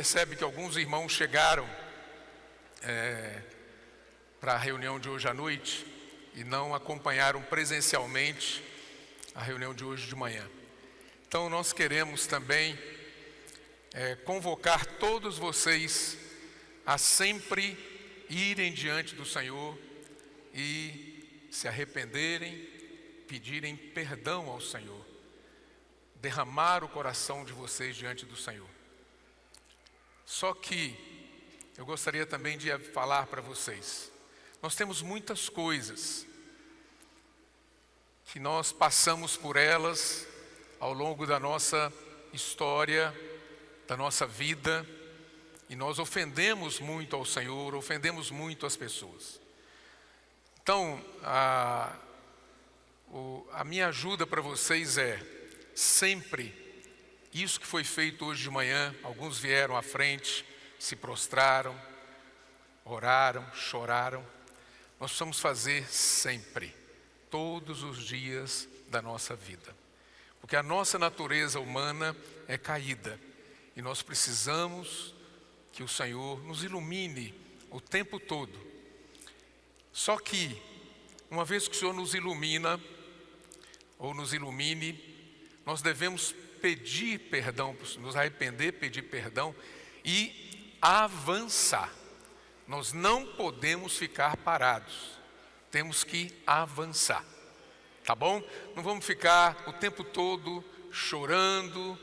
percebe que alguns irmãos chegaram para a reunião de hoje à noite e não acompanharam presencialmente a reunião de hoje de manhã. Então nós queremos também convocar todos vocês a sempre irem diante do Senhor e se arrependerem, pedirem perdão ao Senhor, derramar o coração de vocês diante do Senhor. Só que eu gostaria também de falar para vocês, nós temos muitas coisas que nós passamos por elas ao longo da nossa história, da nossa vida, e nós ofendemos muito ao Senhor, ofendemos muito as pessoas. Então, a minha ajuda para vocês é sempre isso que foi feito hoje de manhã. Alguns vieram à frente, se prostraram, oraram, choraram. Nós precisamos fazer sempre, todos os dias da nossa vida. Porque a nossa natureza humana é caída e nós precisamos que o Senhor nos ilumine o tempo todo. Só que, uma vez que o Senhor nos ilumina, ou nos ilumine, nós devemos pedir perdão, nos arrepender, pedir perdão e avançar. Nós não podemos ficar parados, temos que avançar, tá bom? Não vamos ficar o tempo todo chorando,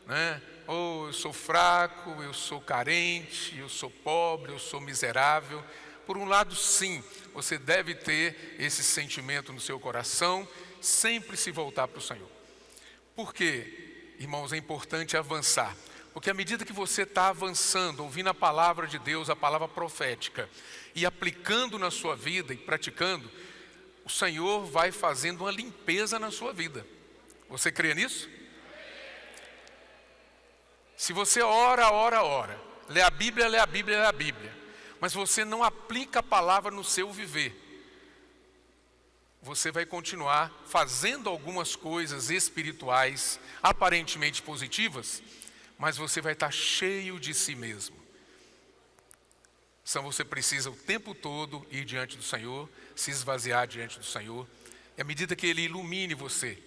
né? Eu sou fraco, eu sou carente, eu sou pobre, eu sou miserável. Por um lado, sim, você deve ter esse sentimento no seu coração, sempre se voltar para o Senhor. Por quê, irmãos, é importante avançar? Porque à medida que você está avançando, ouvindo a palavra de Deus, a palavra profética, e aplicando na sua vida e praticando, o Senhor vai fazendo uma limpeza na sua vida. Você crê nisso? Se você ora, lê a Bíblia, mas você não aplica a palavra no seu viver, você vai continuar fazendo algumas coisas espirituais, aparentemente positivas, mas você vai estar cheio de si mesmo. Então você precisa o tempo todo ir diante do Senhor, se esvaziar diante do Senhor, e à medida que Ele ilumine você,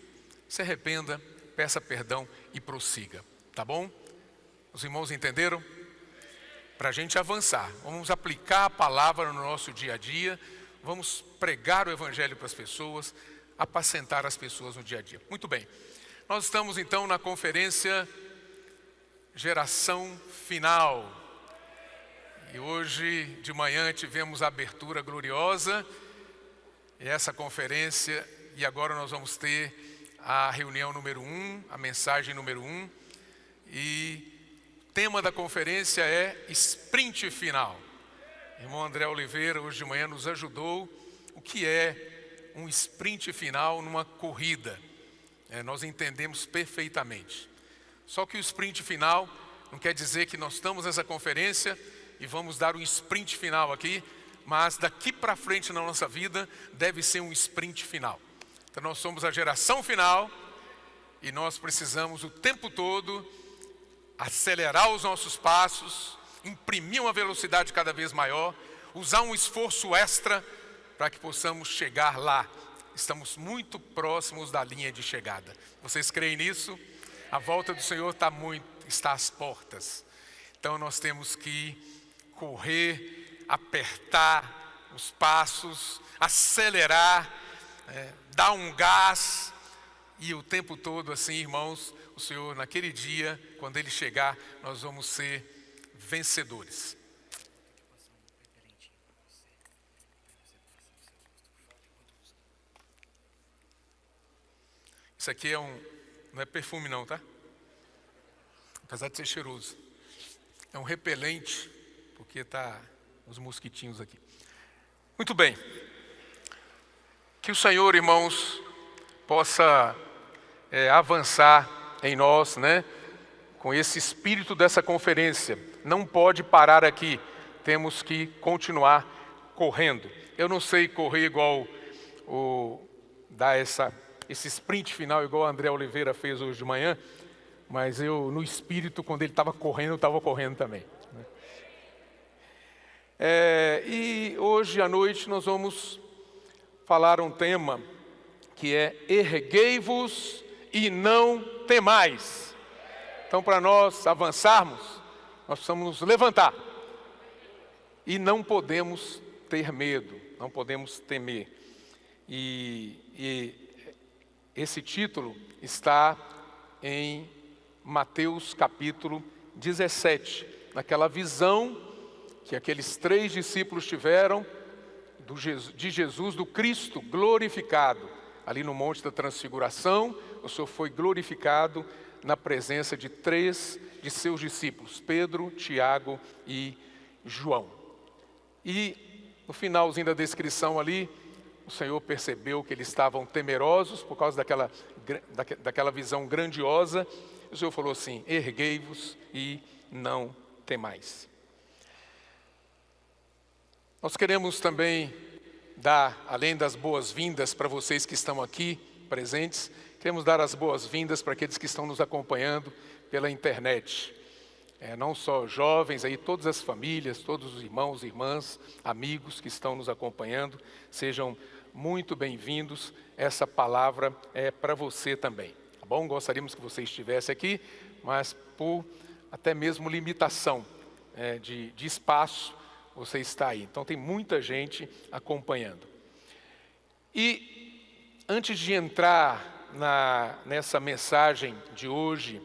se arrependa, peça perdão e prossiga, tá bom? Os irmãos entenderam? Para a gente avançar, vamos aplicar a palavra no nosso dia a dia, vamos pregar o Evangelho para as pessoas, apacentar as pessoas no dia a dia. Muito bem, nós estamos então na conferência Geração Final. E hoje de manhã tivemos a abertura gloriosa, e essa conferência, e agora nós vamos ter a reunião número 1, a mensagem número 1, e o tema da conferência é Sprint Final. O irmão André Oliveira hoje de manhã nos ajudou o que é um sprint final numa corrida. Nós entendemos perfeitamente. Só que o sprint final não quer dizer que nós estamos nessa conferência e vamos dar um sprint final aqui, mas daqui para frente na nossa vida deve ser um sprint final. Então nós somos a geração final e nós precisamos o tempo todo acelerar os nossos passos, imprimir uma velocidade cada vez maior, usar um esforço extra para que possamos chegar lá. Estamos muito próximos da linha de chegada. Vocês creem nisso? A volta do Senhor está às portas. Então nós temos que correr, apertar os passos, acelerar, dar um gás, e o tempo todo assim, irmãos, o Senhor naquele dia, quando Ele chegar, nós vamos ser vencedores. Isso aqui não é perfume não, tá? Apesar de ser cheiroso. É um repelente, porque tá os mosquitinhos aqui. Muito bem. Que o Senhor, irmãos, possa avançar em nós, né? Com esse espírito dessa conferência. Não pode parar aqui. Temos que continuar correndo. Eu não sei correr igual dar esse sprint final igual o André Oliveira fez hoje de manhã, mas eu, no espírito, quando ele estava correndo, eu estava correndo também. E hoje à noite nós vamos falar um tema que é erguei-vos e não temais. Então, para nós avançarmos, nós precisamos nos levantar. E não podemos ter medo, não podemos temer. E esse título está em Mateus capítulo 17, naquela visão que aqueles 3 discípulos tiveram de Jesus, do Cristo glorificado. Ali no Monte da Transfiguração, o Senhor foi glorificado na presença de 3 de seus discípulos, Pedro, Tiago e João. E no finalzinho da descrição ali, o Senhor percebeu que eles estavam temerosos por causa daquela visão grandiosa. O Senhor falou assim: erguei-vos e não temais. Nós queremos também dar, além das boas-vindas para vocês que estão aqui presentes, queremos dar as boas-vindas para aqueles que estão nos acompanhando pela internet. Não só jovens, aí todas as famílias, todos os irmãos, irmãs, amigos que estão nos acompanhando, sejam muito bem-vindos. Essa palavra é para você também, tá bom? Gostaríamos que você estivesse aqui, mas por até mesmo limitação de espaço, você está aí. Então tem muita gente acompanhando. E antes de entrar nessa mensagem de hoje,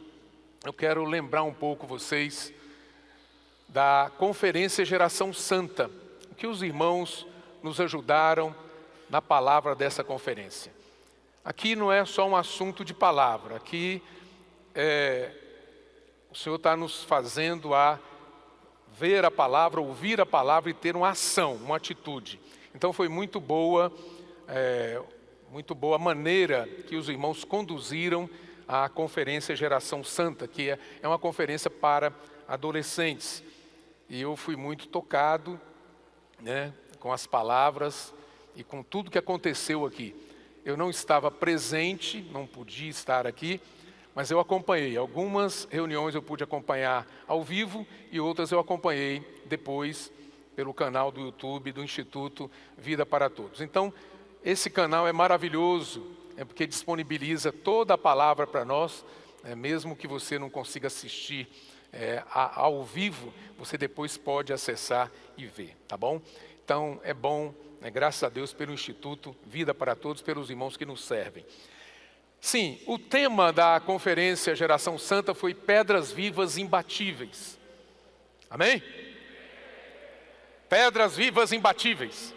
eu quero lembrar um pouco vocês da Conferência Geração Santa, que os irmãos nos ajudaram na palavra dessa conferência. Aqui não é só um assunto de palavra, aqui o Senhor está nos fazendo a ver a palavra, ouvir a palavra e ter uma ação, uma atitude. Então foi muito boa a maneira que os irmãos conduziram a Conferência Geração Santa, que é uma conferência para adolescentes. E eu fui muito tocado, com as palavras e com tudo que aconteceu aqui. Eu não estava presente, não podia estar aqui, mas eu acompanhei. Algumas reuniões eu pude acompanhar ao vivo e outras eu acompanhei depois pelo canal do YouTube do Instituto Vida para Todos. Então, esse canal é maravilhoso, porque disponibiliza toda a palavra para nós, mesmo que você não consiga assistir ao vivo, você depois pode acessar e ver, tá bom? Então, é bom, graças a Deus pelo Instituto Vida para Todos, pelos irmãos que nos servem. Sim, o tema da Conferência Geração Santa foi Pedras Vivas Imbatíveis. Amém? Pedras Vivas Imbatíveis.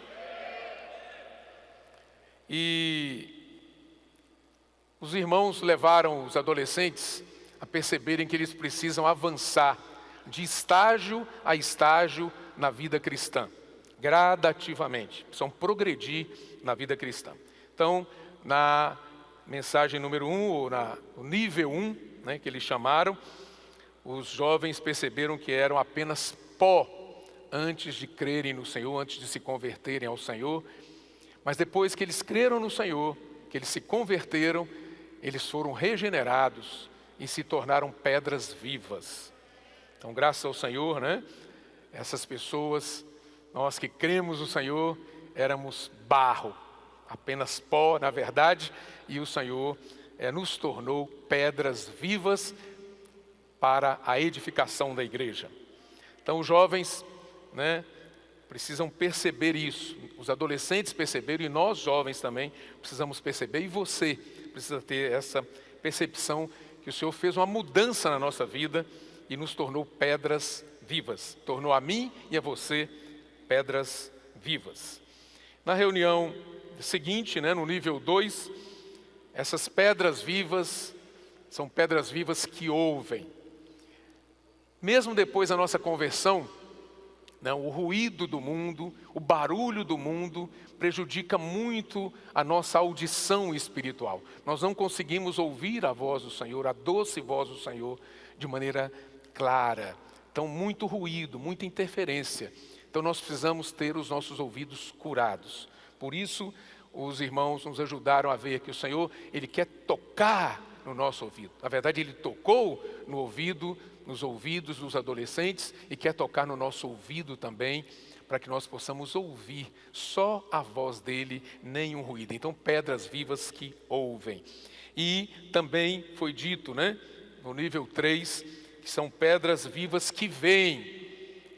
E os irmãos levaram os adolescentes a perceberem que eles precisam avançar de estágio a estágio na vida cristã, gradativamente, precisam progredir na vida cristã. Então, na mensagem número 1, ou no nível 1, que eles chamaram, os jovens perceberam que eram apenas pó antes de crerem no Senhor, antes de se converterem ao Senhor. Mas depois que eles creram no Senhor, que eles se converteram, eles foram regenerados e se tornaram pedras vivas. Então, graças ao Senhor, essas pessoas, nós que cremos no Senhor, éramos barro, apenas pó, na verdade, e o Senhor nos tornou pedras vivas para a edificação da igreja. Então, os jovens, precisam perceber isso. Os adolescentes perceberam e nós jovens também precisamos perceber. E você precisa ter essa percepção que o Senhor fez uma mudança na nossa vida e nos tornou pedras vivas. Tornou a mim e a você pedras vivas. Na reunião seguinte, no nível 2, essas pedras vivas são pedras vivas que ouvem. Mesmo depois da nossa conversão, o ruído do mundo, o barulho do mundo prejudica muito a nossa audição espiritual. Nós não conseguimos ouvir a voz do Senhor, a doce voz do Senhor, de maneira clara. Então, muito ruído, muita interferência. Então, nós precisamos ter os nossos ouvidos curados. Por isso, os irmãos nos ajudaram a ver que o Senhor, Ele quer tocar no nosso ouvido. Na verdade, Ele tocou no ouvido, nos ouvidos dos adolescentes e quer tocar no nosso ouvido também, para que nós possamos ouvir só a voz dEle, nenhum ruído. Então, pedras vivas que ouvem. E também foi dito, né, no nível 3, que são pedras vivas que veem.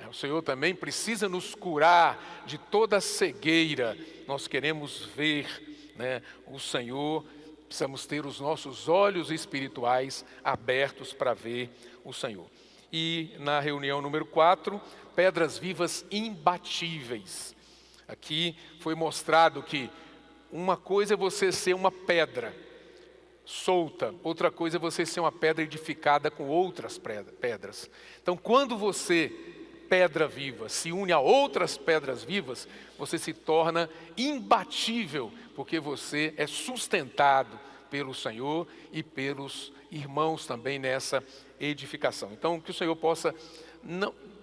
O Senhor também precisa nos curar de toda cegueira. Nós queremos ver, né, o Senhor, precisamos ter os nossos olhos espirituais abertos para ver o Senhor. E na reunião número 4, pedras vivas imbatíveis. Aqui foi mostrado que uma coisa é você ser uma pedra solta, outra coisa é você ser uma pedra edificada com outras pedras. Então, quando você, pedra viva, se une a outras pedras vivas, você se torna imbatível, porque você é sustentado pelo Senhor e pelos irmãos também nessa edificação. Então, que o Senhor possa,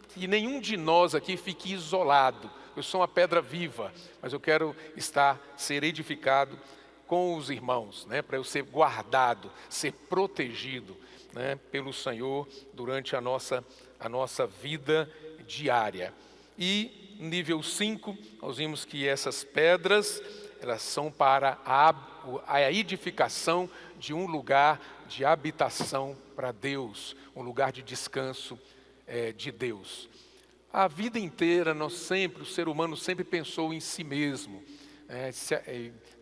que nenhum de nós aqui fique isolado. Eu sou uma pedra viva, mas eu quero ser edificado com os irmãos, né, para eu ser guardado, ser protegido, né, pelo Senhor durante a nossa vida diária. E nível 5, nós vimos que essas pedras, elas são para a edificação de um lugar de habitação para Deus, um lugar de descanso de Deus. A vida inteira o ser humano sempre pensou em si mesmo,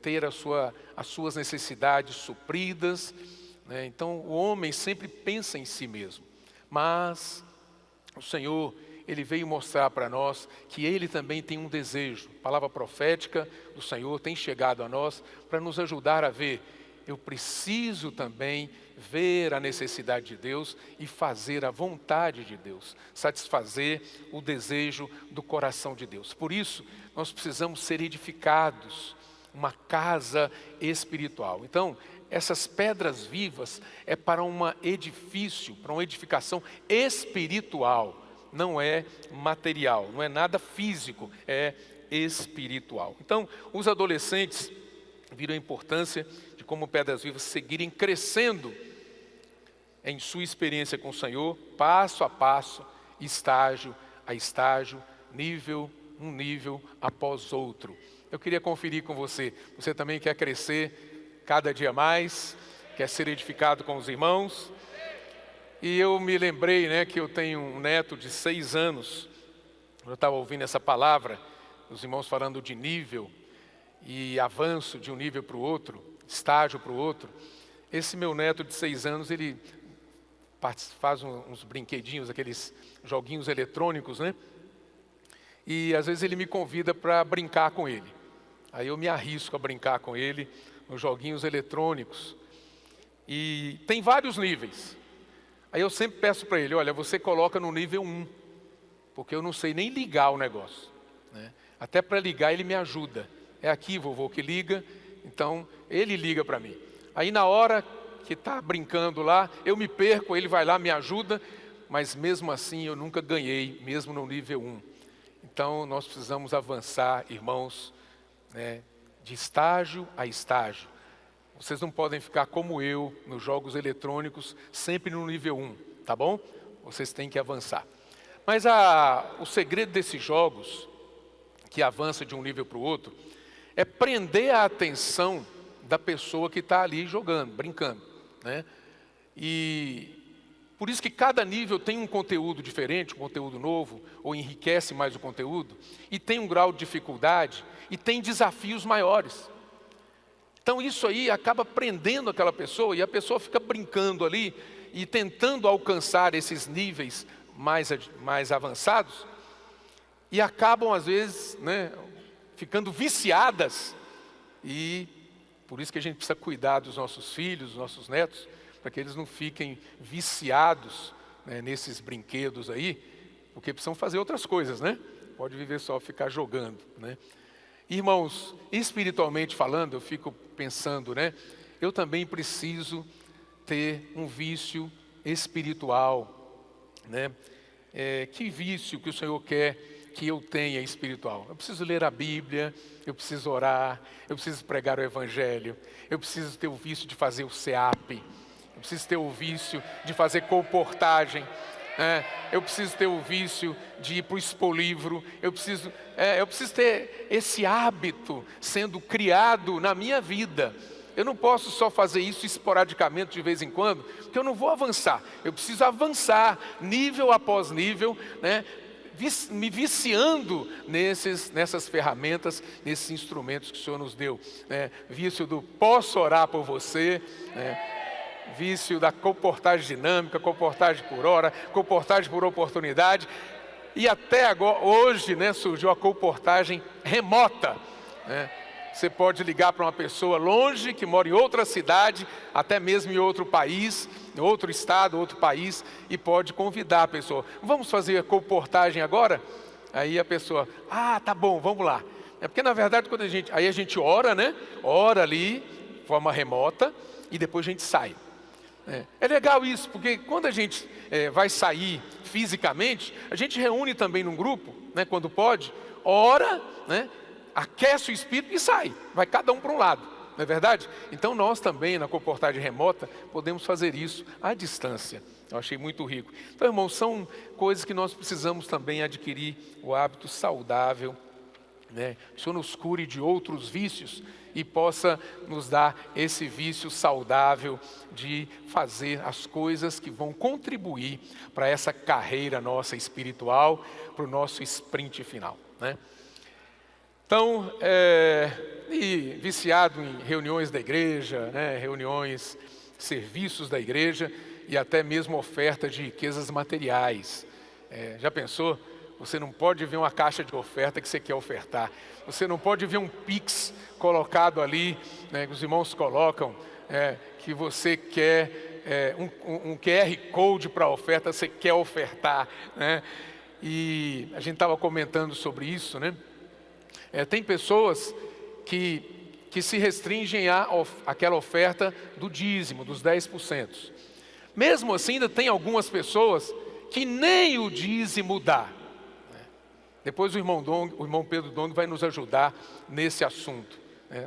ter as suas necessidades supridas, né? Então o homem sempre pensa em si mesmo, mas o Senhor, Ele veio mostrar para nós que Ele também tem um desejo. A palavra profética do Senhor tem chegado a nós para nos ajudar a ver. Eu preciso também ver a necessidade de Deus e fazer a vontade de Deus, satisfazer o desejo do coração de Deus. Por isso, nós precisamos ser edificados, uma casa espiritual. Então, essas pedras vivas é para um edifício, para uma edificação espiritual. Não é material, não é nada físico, é espiritual. Então, os adolescentes viram a importância de como pedras vivas seguirem crescendo em sua experiência com o Senhor, passo a passo, estágio a estágio, um nível após outro. Eu queria conferir com você. Você também quer crescer cada dia mais? Quer ser edificado com os irmãos? E eu me lembrei, né, que eu tenho um neto de 6 anos. Eu estava ouvindo essa palavra, os irmãos falando de nível e avanço de um nível para o outro, estágio para o outro. Esse meu neto de 6 anos, ele faz uns brinquedinhos, aqueles joguinhos eletrônicos, né? E às vezes ele me convida para brincar com ele. Aí eu me arrisco a brincar com ele nos joguinhos eletrônicos. E tem vários níveis. Aí eu sempre peço para ele, olha, você coloca no nível 1, porque eu não sei nem ligar o negócio, né? Até para ligar ele me ajuda. É aqui, vovô, que liga, então ele liga para mim. Aí na hora que está brincando lá, eu me perco, ele vai lá, me ajuda, mas mesmo assim eu nunca ganhei, mesmo no nível 1. Então nós precisamos avançar, irmãos, né, de estágio a estágio. Vocês não podem ficar como eu, nos jogos eletrônicos, sempre no nível 1, tá bom? Vocês têm que avançar. Mas o segredo desses jogos, que avança de um nível para o outro, é prender a atenção da pessoa que está ali jogando, brincando, né? E por isso que cada nível tem um conteúdo diferente, um conteúdo novo, ou enriquece mais o conteúdo, e tem um grau de dificuldade, e tem desafios maiores. Então isso aí acaba prendendo aquela pessoa, e a pessoa fica brincando ali, e tentando alcançar esses níveis mais avançados, e acabam às vezes, né, ficando viciadas. E por isso que a gente precisa cuidar dos nossos filhos, dos nossos netos, para que eles não fiquem viciados, né, nesses brinquedos aí, porque precisam fazer outras coisas, né? Pode viver só ficar jogando, né? Irmãos, espiritualmente falando, eu fico pensando, né? Eu também preciso ter um vício espiritual, né? Que vício que o Senhor quer que eu tenha espiritual? Eu preciso ler a Bíblia, eu preciso orar, eu preciso pregar o Evangelho, eu preciso ter o vício de fazer o SEAP, preciso ter o vício de fazer colportagem. Eu preciso ter o vício de ir para o expolivro. Eu preciso ter esse hábito sendo criado na minha vida. Eu não posso só fazer isso esporadicamente de vez em quando, porque eu não vou avançar. Eu preciso avançar nível após nível, me viciando nessas ferramentas, nesses instrumentos que o Senhor nos deu. Vício do posso orar por você, vício da colportagem dinâmica, colportagem por hora, colportagem por oportunidade. E até agora, hoje, surgiu a colportagem remota. Você pode ligar para uma pessoa longe, que mora em outra cidade, até mesmo em outro país, em outro estado, outro país, e pode convidar a pessoa. Vamos fazer a colportagem agora? Aí a pessoa, tá bom, vamos lá. Porque na verdade, quando a gente ora, ora ali, de forma remota, e depois a gente sai. É legal isso, porque quando a gente vai sair fisicamente, a gente reúne também num grupo, quando pode, ora, aquece o espírito e sai, vai cada um para um lado, não é verdade? Então nós também, na colportagem remota, podemos fazer isso à distância. Eu achei muito rico. Então, irmãos, são coisas que nós precisamos também adquirir o hábito saudável, o Senhor nos cure de outros vícios e possa nos dar esse vício saudável de fazer as coisas que vão contribuir para essa carreira nossa espiritual, para o nosso sprint final, Então, e viciado em reuniões da igreja, reuniões, serviços da igreja e até mesmo oferta de riquezas materiais. Já pensou? Você não pode ver uma caixa de oferta que você quer ofertar. Você não pode ver um Pix colocado ali, que os irmãos colocam, que você quer um QR Code para oferta, você quer ofertar. E a gente estava comentando sobre isso, tem pessoas que se restringem àquela oferta do dízimo, dos 10%. Mesmo assim, ainda tem algumas pessoas que nem o dízimo dá. Depois o irmão Pedro Dong vai nos ajudar nesse assunto.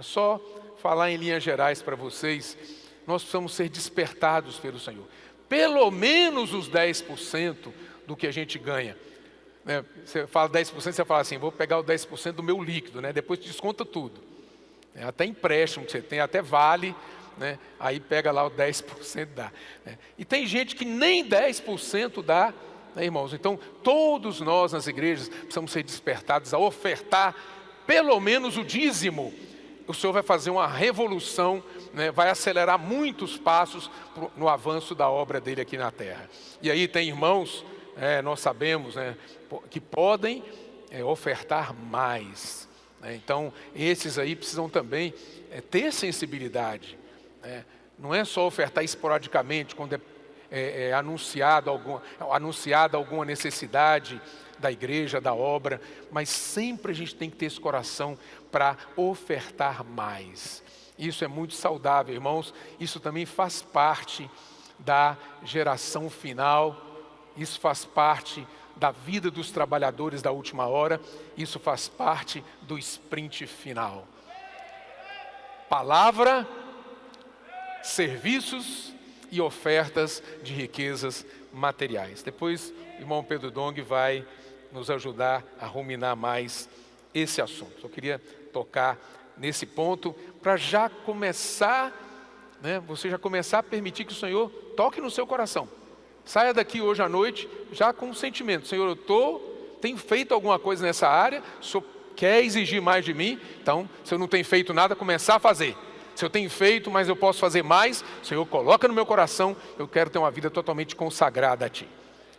Só falar em linhas gerais para vocês, nós precisamos ser despertados pelo Senhor. Pelo menos os 10% do que a gente ganha. Você fala 10%, você fala assim, vou pegar o 10% do meu líquido, depois desconta tudo. Até empréstimo que você tem, até vale, aí pega lá o 10% dá. E tem gente que nem 10% dá, irmãos? Então, todos nós nas igrejas precisamos ser despertados a ofertar pelo menos o dízimo. O Senhor vai fazer uma revolução, vai acelerar muitos passos no avanço da obra dele aqui na terra. E aí tem irmãos, nós sabemos, que podem ofertar mais. Então, esses aí precisam também ter sensibilidade. Não é só ofertar esporadicamente, quando é anunciada alguma necessidade da igreja, da obra, mas sempre a gente tem que ter esse coração para ofertar mais. Isso é muito saudável, irmãos. Isso também faz parte da geração final, isso faz parte da vida dos trabalhadores da última hora, isso faz parte do sprint final. Palavra, serviços e ofertas de riquezas materiais. Depois o irmão Pedro Dong vai nos ajudar a ruminar mais esse assunto. Eu queria tocar nesse ponto para já começar, você já começar a permitir que o Senhor toque no seu coração. Saia daqui hoje à noite já com um sentimento: Senhor, eu tenho feito alguma coisa nessa área, o Senhor quer exigir mais de mim, então se eu não tenho feito nada, começar a fazer. Se eu tenho feito, mas eu posso fazer mais, Senhor, coloca no meu coração, eu quero ter uma vida totalmente consagrada a Ti.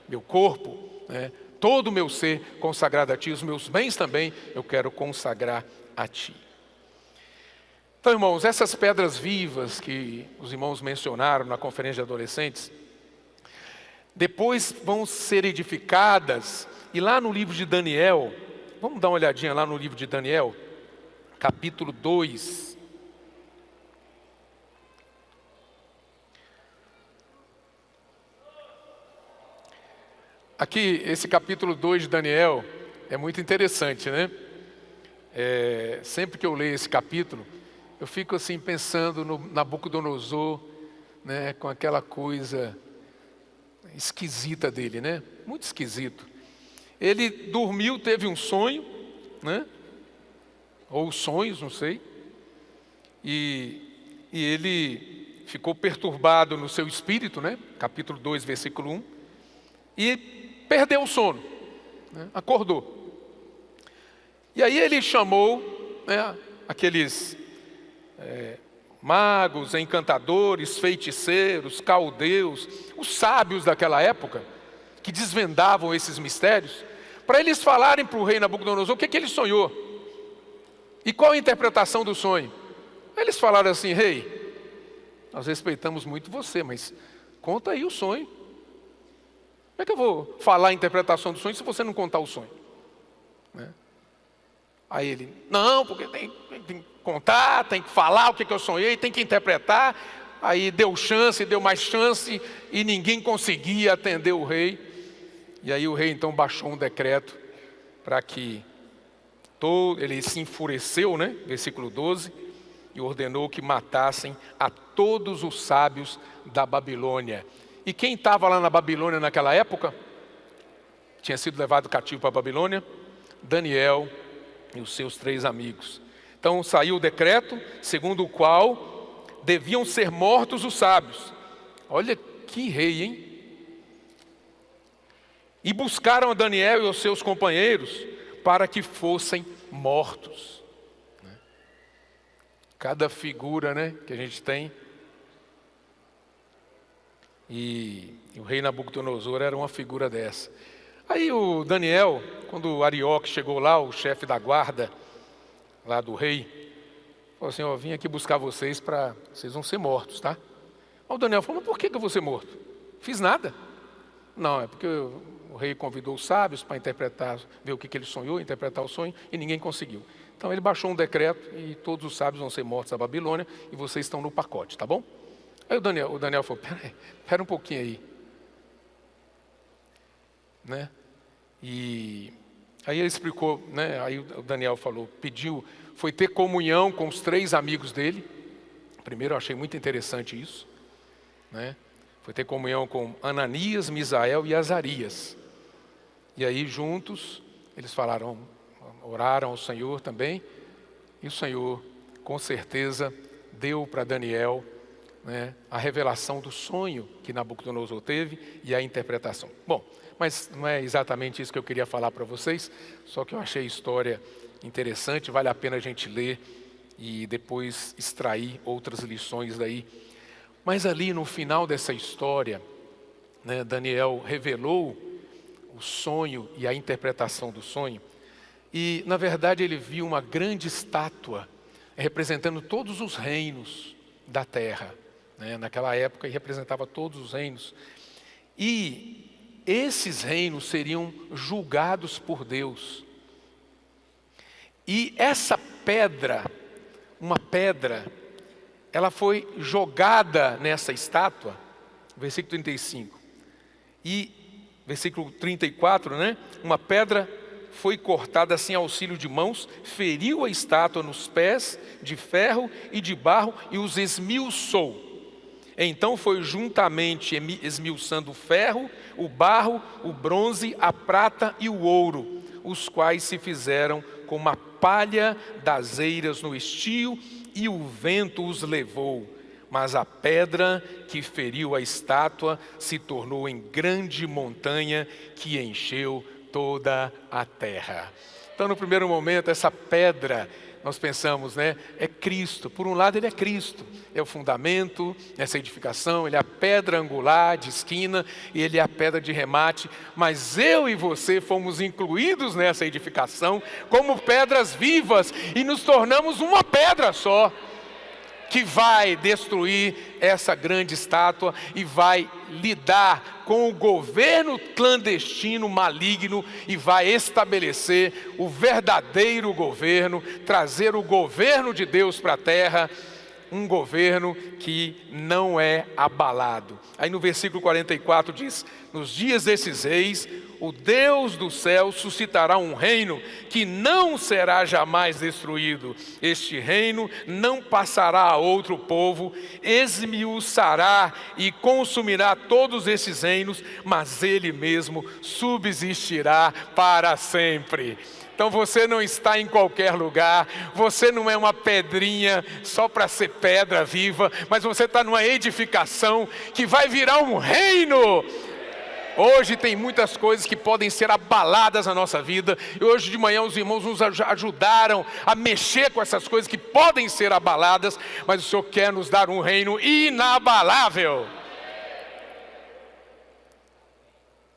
Meu corpo, todo o meu ser consagrado a Ti, os meus bens também, eu quero consagrar a Ti. Então, irmãos, essas pedras vivas que os irmãos mencionaram na conferência de adolescentes, depois vão ser edificadas, e lá no livro de Daniel, vamos dar uma olhadinha lá no livro de Daniel, capítulo 2. Aqui, esse capítulo 2 de Daniel é muito interessante, sempre que eu leio esse capítulo, eu fico assim pensando no Nabucodonosor, né, com aquela coisa esquisita dele, né? Muito esquisito. Ele dormiu, teve um sonho, né? Ou sonhos, não sei. E ele ficou perturbado no seu espírito, né? Capítulo 2, versículo 1. E perdeu o sono, né? Acordou. E aí ele chamou, né, aqueles magos, encantadores, feiticeiros, caldeus, os sábios daquela época, que desvendavam esses mistérios, para eles falarem para o rei Nabucodonosor o que ele sonhou. E qual a interpretação do sonho? Eles falaram assim: rei, nós respeitamos muito você, mas conta aí o sonho. Como é que eu vou falar a interpretação do sonho se você não contar o sonho? Né? Aí ele: não, porque tem que contar, tem que falar o que eu sonhei, tem que interpretar. Aí deu chance, deu mais chance, e ninguém conseguia atender o rei. E aí o rei então baixou um decreto para que ele se enfureceu, né? Versículo 12, e ordenou que matassem a todos os sábios da Babilônia. E quem estava lá na Babilônia naquela época, tinha sido levado cativo para a Babilônia? Daniel e os seus 3 amigos. Então saiu o decreto, segundo o qual deviam ser mortos os sábios. Olha que rei, hein? E buscaram a Daniel e os seus companheiros para que fossem mortos. Cada figura, né, que a gente tem. E o rei Nabucodonosor era uma figura dessa. Aí o Daniel, quando o Arioque chegou lá, o chefe da guarda lá do rei, falou assim: ó, vim aqui buscar vocês vocês vão ser mortos, tá? Aí o Daniel falou: mas por que eu vou ser morto? Fiz nada. Não, é porque o rei convidou os sábios para interpretar, ver o que ele sonhou, interpretar o sonho, e ninguém conseguiu. Então ele baixou um decreto e todos os sábios vão ser mortos na Babilônia e vocês estão no pacote, tá bom? Aí o Daniel falou: pera um pouquinho aí. Né? E aí ele explicou, né? Aí o Daniel foi ter comunhão com os 3 amigos dele. Primeiro eu achei muito interessante isso, né? Foi ter comunhão com Ananias, Misael e Azarias. E aí juntos eles oraram ao Senhor também. E o Senhor com certeza deu para Daniel, né, a revelação do sonho que Nabucodonosor teve e a interpretação. Bom, mas não é exatamente isso que eu queria falar para vocês, só que eu achei a história interessante, vale a pena a gente ler e depois extrair outras lições daí. Mas ali no final dessa história, né, Daniel revelou o sonho e a interpretação do sonho. E na verdade ele viu uma grande estátua representando todos os reinos da terra, né? Naquela época ele representava todos os reinos. E esses reinos seriam julgados por Deus. E essa pedra, uma pedra, ela foi jogada nessa estátua, versículo 35. E versículo 34, né? Uma pedra foi cortada sem auxílio de mãos, feriu a estátua nos pés de ferro e de barro e os esmiuçou. Então foi juntamente esmiuçando o ferro, o barro, o bronze, a prata e o ouro, os quais se fizeram como a palha das eiras no estio, e o vento os levou. Mas a pedra que feriu a estátua se tornou em grande montanha que encheu toda a terra. Então, no primeiro momento, essa pedra, nós pensamos, né, é Cristo. Por um lado, ele é Cristo, é o fundamento nessa edificação, ele é a pedra angular de esquina e ele é a pedra de remate. Mas eu e você fomos incluídos nessa edificação como pedras vivas e nos tornamos uma pedra só, que vai destruir essa grande estátua e vai lidar com o governo clandestino maligno e vai estabelecer o verdadeiro governo, trazer o governo de Deus para a terra, um governo que não é abalado. Aí no versículo 44 diz: nos dias desses reis, o Deus do céu suscitará um reino que não será jamais destruído. Este reino não passará a outro povo, esmiuçará e consumirá todos esses reinos, mas ele mesmo subsistirá para sempre. Então você não está em qualquer lugar, você não é uma pedrinha só para ser pedra viva, mas você está numa edificação que vai virar um reino. Hoje tem muitas coisas que podem ser abaladas na nossa vida, e hoje de manhã os irmãos nos ajudaram a mexer com essas coisas que podem ser abaladas, mas o Senhor quer nos dar um reino inabalável.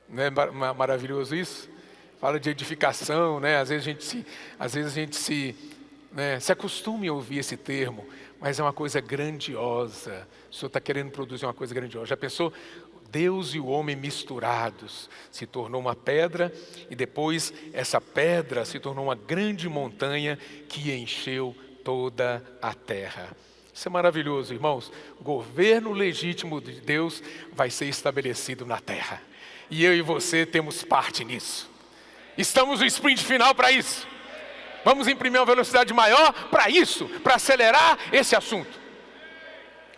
Não é maravilhoso isso? Fala de edificação, né? Às vezes a gente se acostuma a ouvir esse termo, mas é uma coisa grandiosa. O Senhor está querendo produzir uma coisa grandiosa. Já pensou? Deus e o homem misturados, se tornou uma pedra, e depois essa pedra se tornou uma grande montanha que encheu toda a terra. Isso é maravilhoso, irmãos. O governo legítimo de Deus vai ser estabelecido na terra, e eu e você temos parte nisso. Estamos no sprint final para isso. Vamos imprimir uma velocidade maior para isso, para acelerar esse assunto.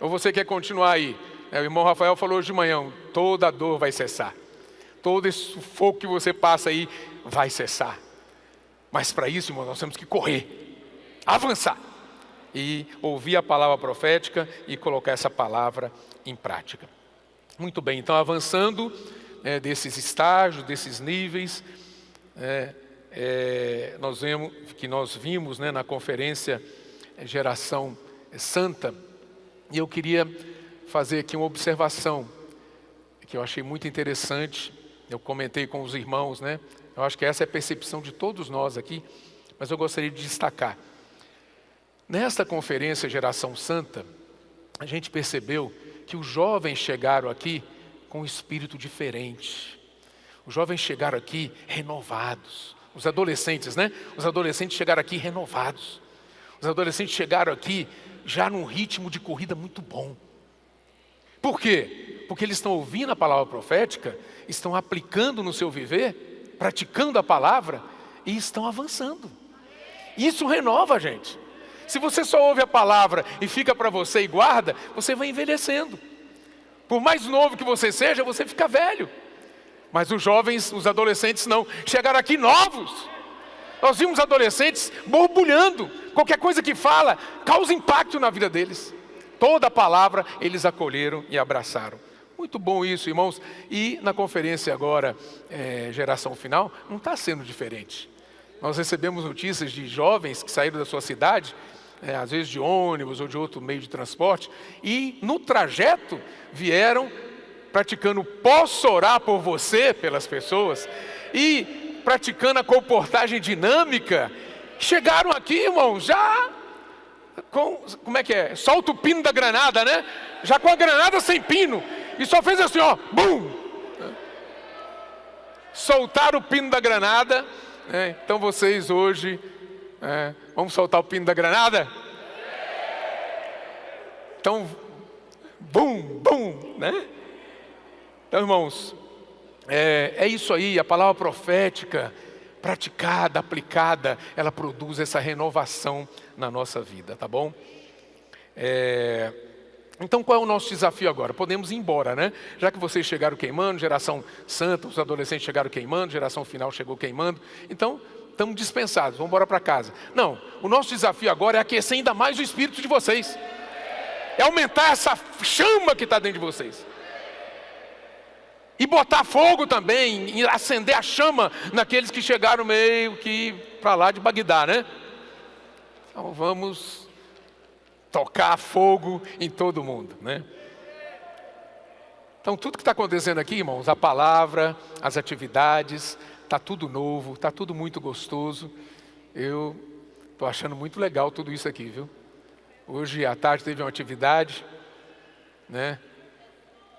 Ou você quer continuar aí? O irmão Rafael falou hoje de manhã, toda a dor vai cessar. Todo esse sufoco que você passa aí vai cessar. Mas para isso, irmão, nós temos que correr, avançar. E ouvir a palavra profética e colocar essa palavra em prática. Muito bem, então avançando desses estágios, desses níveis, nós vimos na conferência Geração Santa, e eu queria fazer aqui uma observação que eu achei muito interessante. Eu comentei com os irmãos, eu acho que essa é a percepção de todos nós aqui, mas eu gostaria de destacar. Nesta conferência Geração Santa, a gente percebeu que os jovens chegaram aqui com um espírito diferente. Os jovens chegaram aqui renovados. Os adolescentes, Os adolescentes chegaram aqui renovados. Os adolescentes chegaram aqui já num ritmo de corrida muito bom. Por quê? Porque eles estão ouvindo a palavra profética, estão aplicando no seu viver, praticando a palavra e estão avançando. Isso renova a gente. Se você só ouve a palavra e fica para você e guarda, você vai envelhecendo. Por mais novo que você seja, você fica velho. Mas os jovens, os adolescentes não, chegaram aqui novos. Nós vimos adolescentes borbulhando. Qualquer coisa que fala causa impacto na vida deles. Toda a palavra eles acolheram e abraçaram. Muito bom isso, irmãos. E na conferência agora, Geração Final, não está sendo diferente. Nós recebemos notícias de jovens que saíram da sua cidade, às vezes de ônibus ou de outro meio de transporte, e no trajeto vieram praticando posso orar por você, pelas pessoas, e praticando a comportagem dinâmica. Chegaram aqui, irmão, já como é que é? Solta o pino da granada, Já com a granada sem pino. E só fez assim, ó, bum! Soltaram o pino da granada. Então vocês hoje, vamos soltar o pino da granada? Então, bum, bum, Então, irmãos, é isso aí, a palavra profética, praticada, aplicada, ela produz essa renovação na nossa vida, tá bom? Então qual é o nosso desafio agora? Podemos ir embora, Já que vocês chegaram queimando, Geração Santa, os adolescentes chegaram queimando, Geração Final chegou queimando, então estamos dispensados, vamos embora para casa. Não, o nosso desafio agora é aquecer ainda mais o espírito de vocês. É aumentar essa chama que está dentro de vocês. E botar fogo também, e acender a chama naqueles que chegaram meio que para lá de Bagdá, Então vamos tocar fogo em todo mundo, Então tudo que está acontecendo aqui, irmãos, a palavra, as atividades, está tudo novo, está tudo muito gostoso. Eu estou achando muito legal tudo isso aqui, viu? Hoje à tarde teve uma atividade,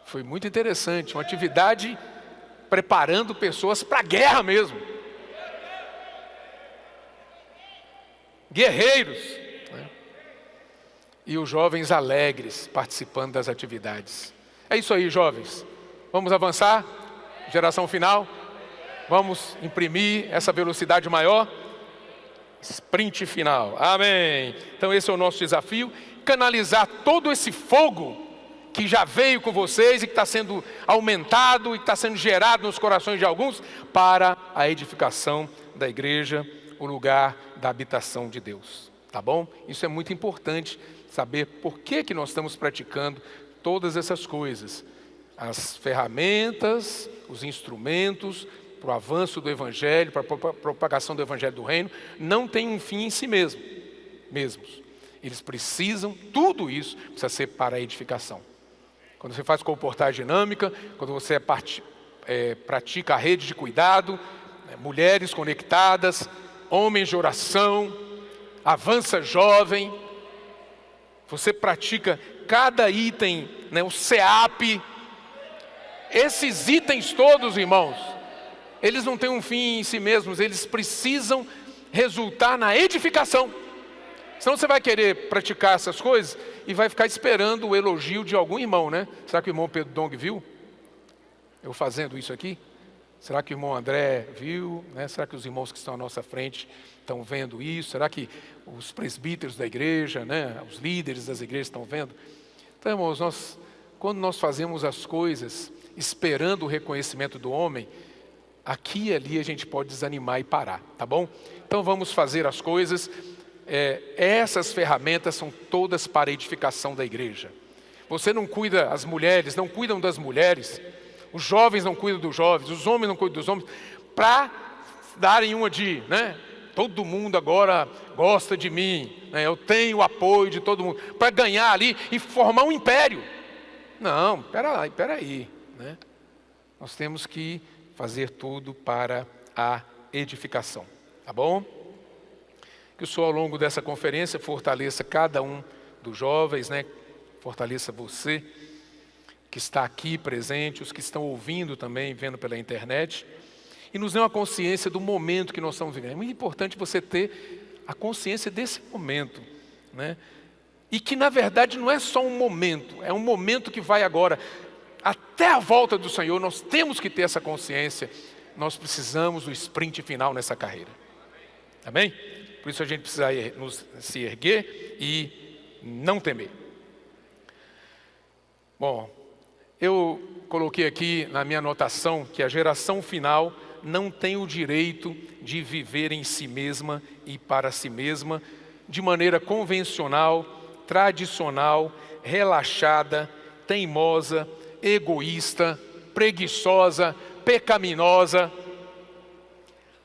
Foi muito interessante, uma atividade preparando pessoas para a guerra mesmo. Guerreiros. E os jovens alegres participando das atividades. É isso aí, jovens. Vamos avançar? Geração final? Vamos imprimir essa velocidade maior? Sprint final. Amém. Então esse é o nosso desafio. Canalizar todo esse fogo que já veio com vocês e que está sendo aumentado e que está sendo gerado nos corações de alguns para a edificação da igreja, o lugar da habitação de Deus. Tá bom? Isso é muito importante, saber por que nós estamos praticando todas essas coisas. As ferramentas, os instrumentos para o avanço do Evangelho, para a propagação do Evangelho do Reino, não tem um fim em si mesmos. Eles precisam, tudo isso precisa ser para a edificação. Quando você faz comportagem dinâmica, quando você pratica a rede de cuidado, mulheres conectadas, homens de oração, avança jovem, você pratica cada item, o CEAP, esses itens todos, irmãos, eles não têm um fim em si mesmos, eles precisam resultar na edificação. Senão você vai querer praticar essas coisas e vai ficar esperando o elogio de algum irmão, né? Será que o irmão Pedro Dong viu eu fazendo isso aqui? Será que o irmão André viu? Né? Será que os irmãos que estão à nossa frente estão vendo isso? Será que os presbíteros da igreja, né? Os líderes das igrejas estão vendo? Então, irmãos, quando nós fazemos as coisas esperando o reconhecimento do homem, aqui e ali a gente pode desanimar e parar, tá bom? Então vamos fazer as coisas. Essas ferramentas são todas para a edificação da igreja. Você não cuida, as mulheres não cuidam das mulheres, os jovens não cuidam dos jovens, os homens não cuidam dos homens, para darem uma de, todo mundo agora gosta de mim, eu tenho o apoio de todo mundo, para ganhar ali e formar um império. Não, peraí, nós temos que fazer tudo para a edificação, tá bom? Que o Senhor, ao longo dessa conferência, fortaleça cada um dos jovens, fortaleça você que está aqui presente, os que estão ouvindo também, vendo pela internet, e nos dê uma consciência do momento que nós estamos vivendo. É muito importante você ter a consciência desse momento, e que na verdade não é só um momento, é um momento que vai agora, até a volta do Senhor. Nós temos que ter essa consciência, nós precisamos do sprint final nessa carreira, amém? Por isso a gente precisa se erguer e não temer. Bom, eu coloquei aqui na minha anotação que a geração final não tem o direito de viver em si mesma e para si mesma de maneira convencional, tradicional, relaxada, teimosa, egoísta, preguiçosa, pecaminosa.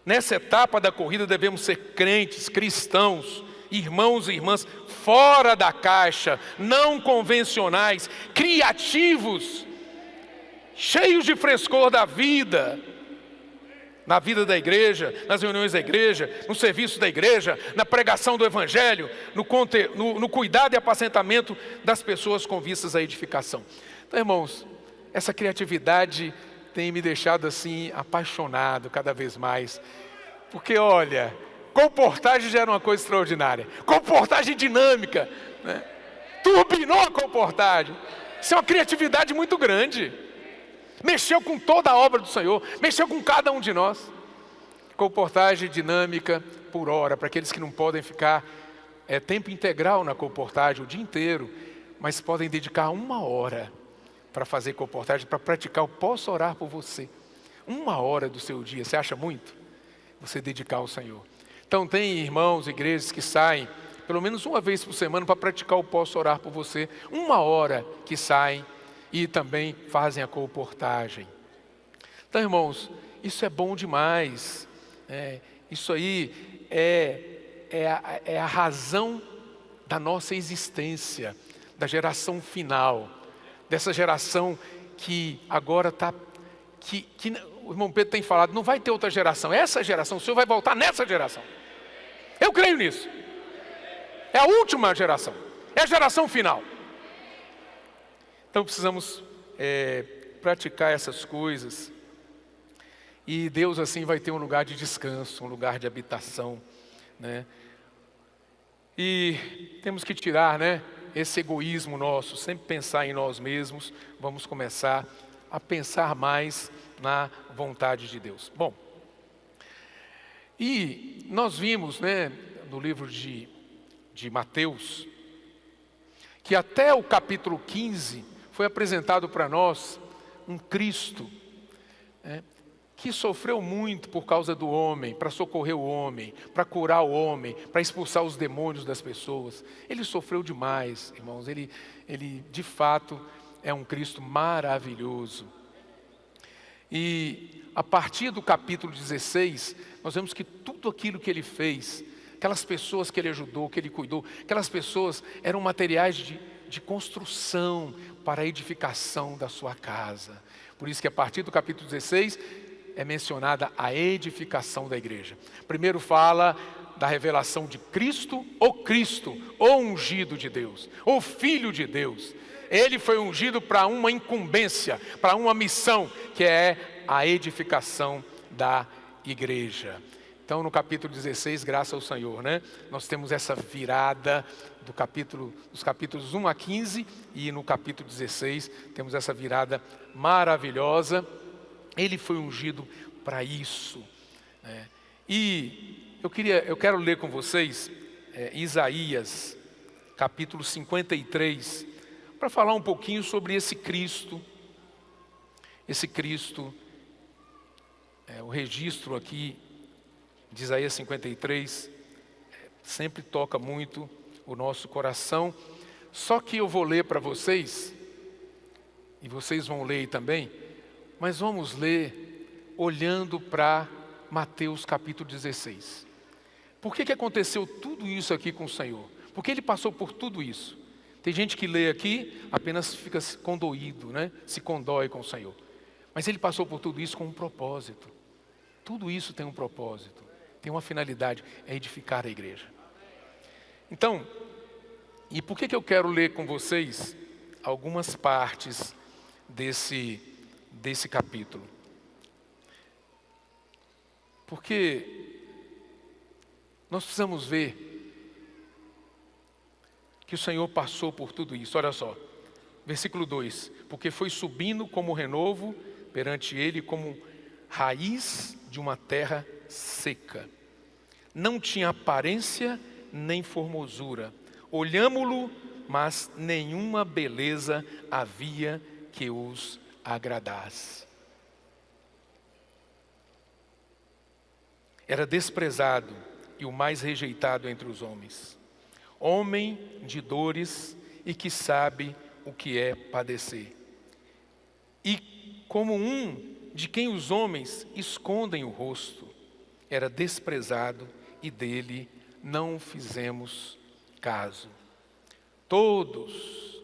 Nessa etapa da corrida devemos ser crentes, cristãos, irmãos e irmãs fora da caixa, não convencionais, criativos, cheios de frescor da vida, na vida da igreja, nas reuniões da igreja, no serviço da igreja, na pregação do Evangelho, no cuidado e apacentamento das pessoas com vistas à edificação. Então, irmãos, essa criatividade tem me deixado assim apaixonado cada vez mais, porque olha, comportagem já era uma coisa extraordinária, comportagem dinâmica, turbinou a comportagem, isso é uma criatividade muito grande, mexeu com toda a obra do Senhor, mexeu com cada um de nós. Comportagem dinâmica por hora, para aqueles que não podem ficar tempo integral na comportagem o dia inteiro, mas podem dedicar 1 hora para fazer comportagem, para praticar. Eu posso orar por você 1 hora do seu dia, você acha muito? Você dedicar ao Senhor. Então tem irmãos, igrejas que saem pelo menos uma vez por semana para praticar o posso orar por você, 1 hora que saem e também fazem a comportagem. Então, irmãos, isso é bom demais, isso aí é a razão da nossa existência, da geração final, dessa geração que agora está, que o irmão Pedro tem falado, não vai ter outra geração, essa geração, o Senhor vai voltar nessa geração. Eu creio nisso. É a última geração, é a geração final. Então precisamos praticar essas coisas, e Deus assim vai ter um lugar de descanso, um lugar de habitação, E temos que tirar, esse egoísmo nosso, sempre pensar em nós mesmos. Vamos começar a pensar mais na vontade de Deus. Bom, e nós vimos, no livro de Mateus, que até o capítulo 15 foi apresentado para nós um Cristo, que sofreu muito por causa do homem, para socorrer o homem, para curar o homem, para expulsar os demônios das pessoas. Ele sofreu demais, irmãos. Ele de fato é um Cristo maravilhoso. E a partir do capítulo 16, nós vemos que tudo aquilo que ele fez, aquelas pessoas que ele ajudou, que ele cuidou, aquelas pessoas eram materiais de construção para a edificação da sua casa. Por isso que a partir do capítulo 16 é mencionada a edificação da igreja. Primeiro fala da revelação de Cristo, o ungido de Deus, o Filho de Deus. Ele foi ungido para uma incumbência, para uma missão, que é a edificação da igreja. Então, no capítulo 16, graças ao Senhor, nós temos essa virada dos capítulos 1 a 15, e no capítulo 16 temos essa virada maravilhosa. Ele foi ungido para isso. E eu quero ler com vocês Isaías, capítulo 53, para falar um pouquinho sobre esse Cristo. Esse Cristo, o registro aqui de Isaías 53, sempre toca muito o nosso coração. Só que eu vou ler para vocês, e vocês vão ler também, mas vamos ler olhando para Mateus capítulo 16. Por que aconteceu tudo isso aqui com o Senhor? Porque Ele passou por tudo isso. Tem gente que lê aqui, apenas fica condoído, se condói com o Senhor. Mas Ele passou por tudo isso com um propósito. Tudo isso tem um propósito, tem uma finalidade, é edificar a igreja. Então, e por que eu quero ler com vocês algumas partes desse capítulo? Porque nós precisamos ver que o Senhor passou por tudo isso. Olha só, versículo 2: porque foi subindo como renovo perante ele, como raiz de uma terra seca. Não tinha aparência nem formosura. Olhámo-lo, mas nenhuma beleza havia que os agradasse. Era desprezado e o mais rejeitado entre os homens. Homem de dores e que sabe o que é padecer. E como um de quem os homens escondem o rosto, era desprezado e dele não fizemos caso. Todos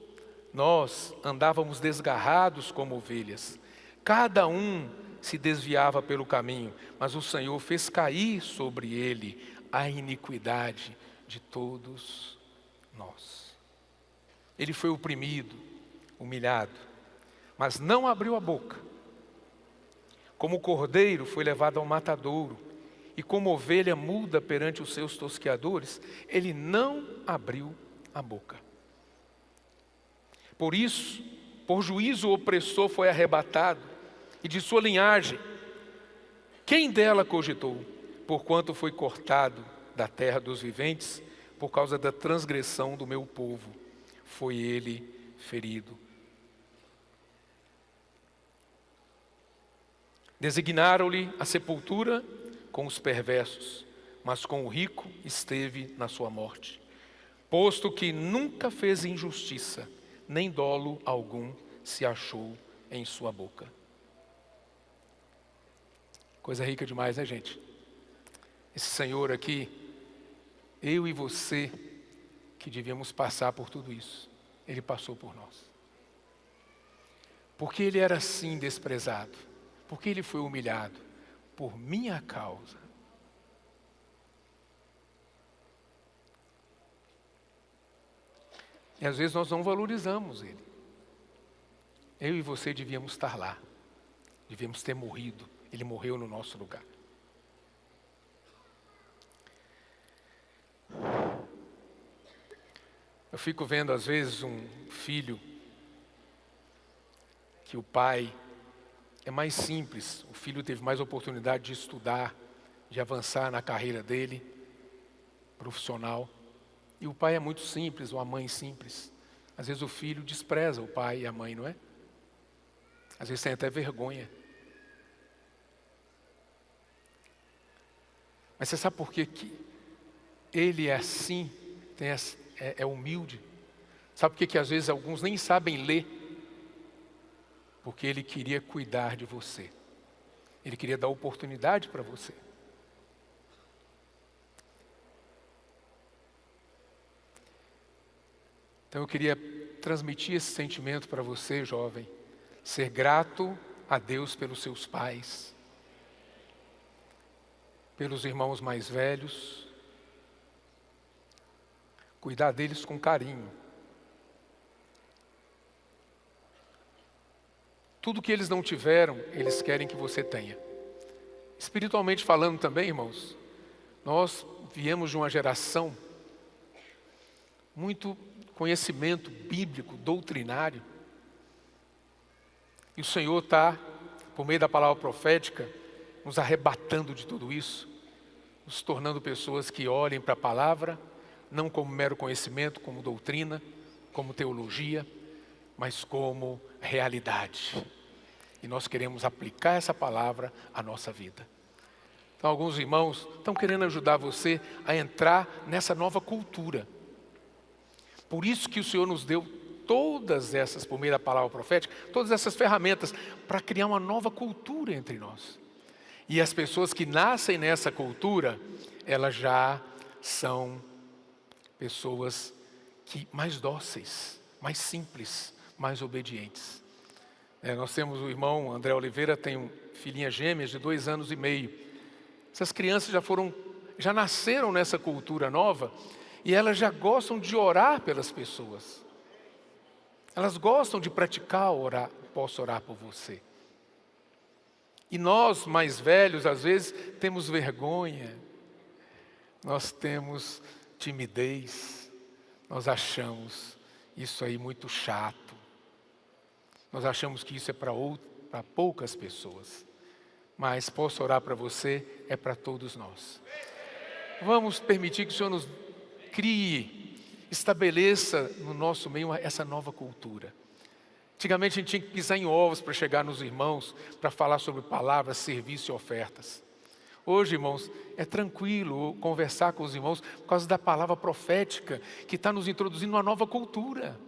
nós andávamos desgarrados como ovelhas, cada um se desviava pelo caminho, mas o Senhor fez cair sobre ele a iniquidade de todos nós. Ele foi oprimido, humilhado, mas não abriu a boca. Como o cordeiro foi levado ao matadouro, e como ovelha muda perante os seus tosqueadores, ele não abriu a boca. Por isso, por juízo o opressor foi arrebatado, e de sua linhagem, quem dela cogitou? Porquanto foi cortado da terra dos viventes, por causa da transgressão do meu povo, foi ele ferido. Designaram-lhe a sepultura com os perversos, mas com o rico esteve na sua morte, posto que nunca fez injustiça, nem dolo algum se achou em sua boca. Coisa rica demais, gente? Esse Senhor aqui, eu e você, que devíamos passar por tudo isso, Ele passou por nós. Porque Ele era assim desprezado, porque Ele foi humilhado, por minha causa. E às vezes nós não valorizamos Ele. Eu e você devíamos estar lá, devíamos ter morrido, Ele morreu no nosso lugar. Eu fico vendo às vezes um filho que o pai é mais simples. O filho teve mais oportunidade de estudar, de avançar na carreira dele, profissional. E o pai é muito simples, ou a mãe simples. Às vezes o filho despreza o pai e a mãe, não é? Às vezes tem até vergonha. Mas você sabe por que ele é assim, é humilde? Sabe por que às vezes alguns nem sabem ler? Porque ele queria cuidar de você. Ele queria dar oportunidade para você. Então eu queria transmitir esse sentimento para você, jovem. Ser grato a Deus pelos seus pais, pelos irmãos mais velhos, cuidar deles com carinho. Tudo que eles não tiveram, eles querem que você tenha. Espiritualmente falando também, irmãos, nós viemos de uma geração muito conhecimento bíblico, doutrinário. E o Senhor está, por meio da palavra profética, nos arrebatando de tudo isso, nos tornando pessoas que olhem para a palavra, não como mero conhecimento, como doutrina, como teologia, mas como realidade. E nós queremos aplicar essa palavra à nossa vida. Então, alguns irmãos estão querendo ajudar você a entrar nessa nova cultura. Por isso que o Senhor nos deu todas essas, por meio da palavra profética, todas essas ferramentas para criar uma nova cultura entre nós. E as pessoas que nascem nessa cultura, elas já são pessoas mais dóceis, mais simples, mais obedientes. Nós temos o irmão André Oliveira, tem filhinhas gêmeas de 2 anos e meio. Essas crianças já nasceram nessa cultura nova e elas já gostam de orar pelas pessoas. Elas gostam de praticar orar, posso orar por você. E nós, mais velhos, às vezes, temos vergonha, nós temos timidez, nós achamos isso aí muito chato, nós achamos que isso é para poucas pessoas, mas posso orar para você, é para todos nós. Vamos permitir que o Senhor nos crie, estabeleça no nosso meio essa nova cultura. Antigamente a gente tinha que pisar em ovos para chegar nos irmãos, para falar sobre palavras, serviço e ofertas. Hoje, irmãos, é tranquilo conversar com os irmãos por causa da palavra profética que está nos introduzindo uma nova cultura.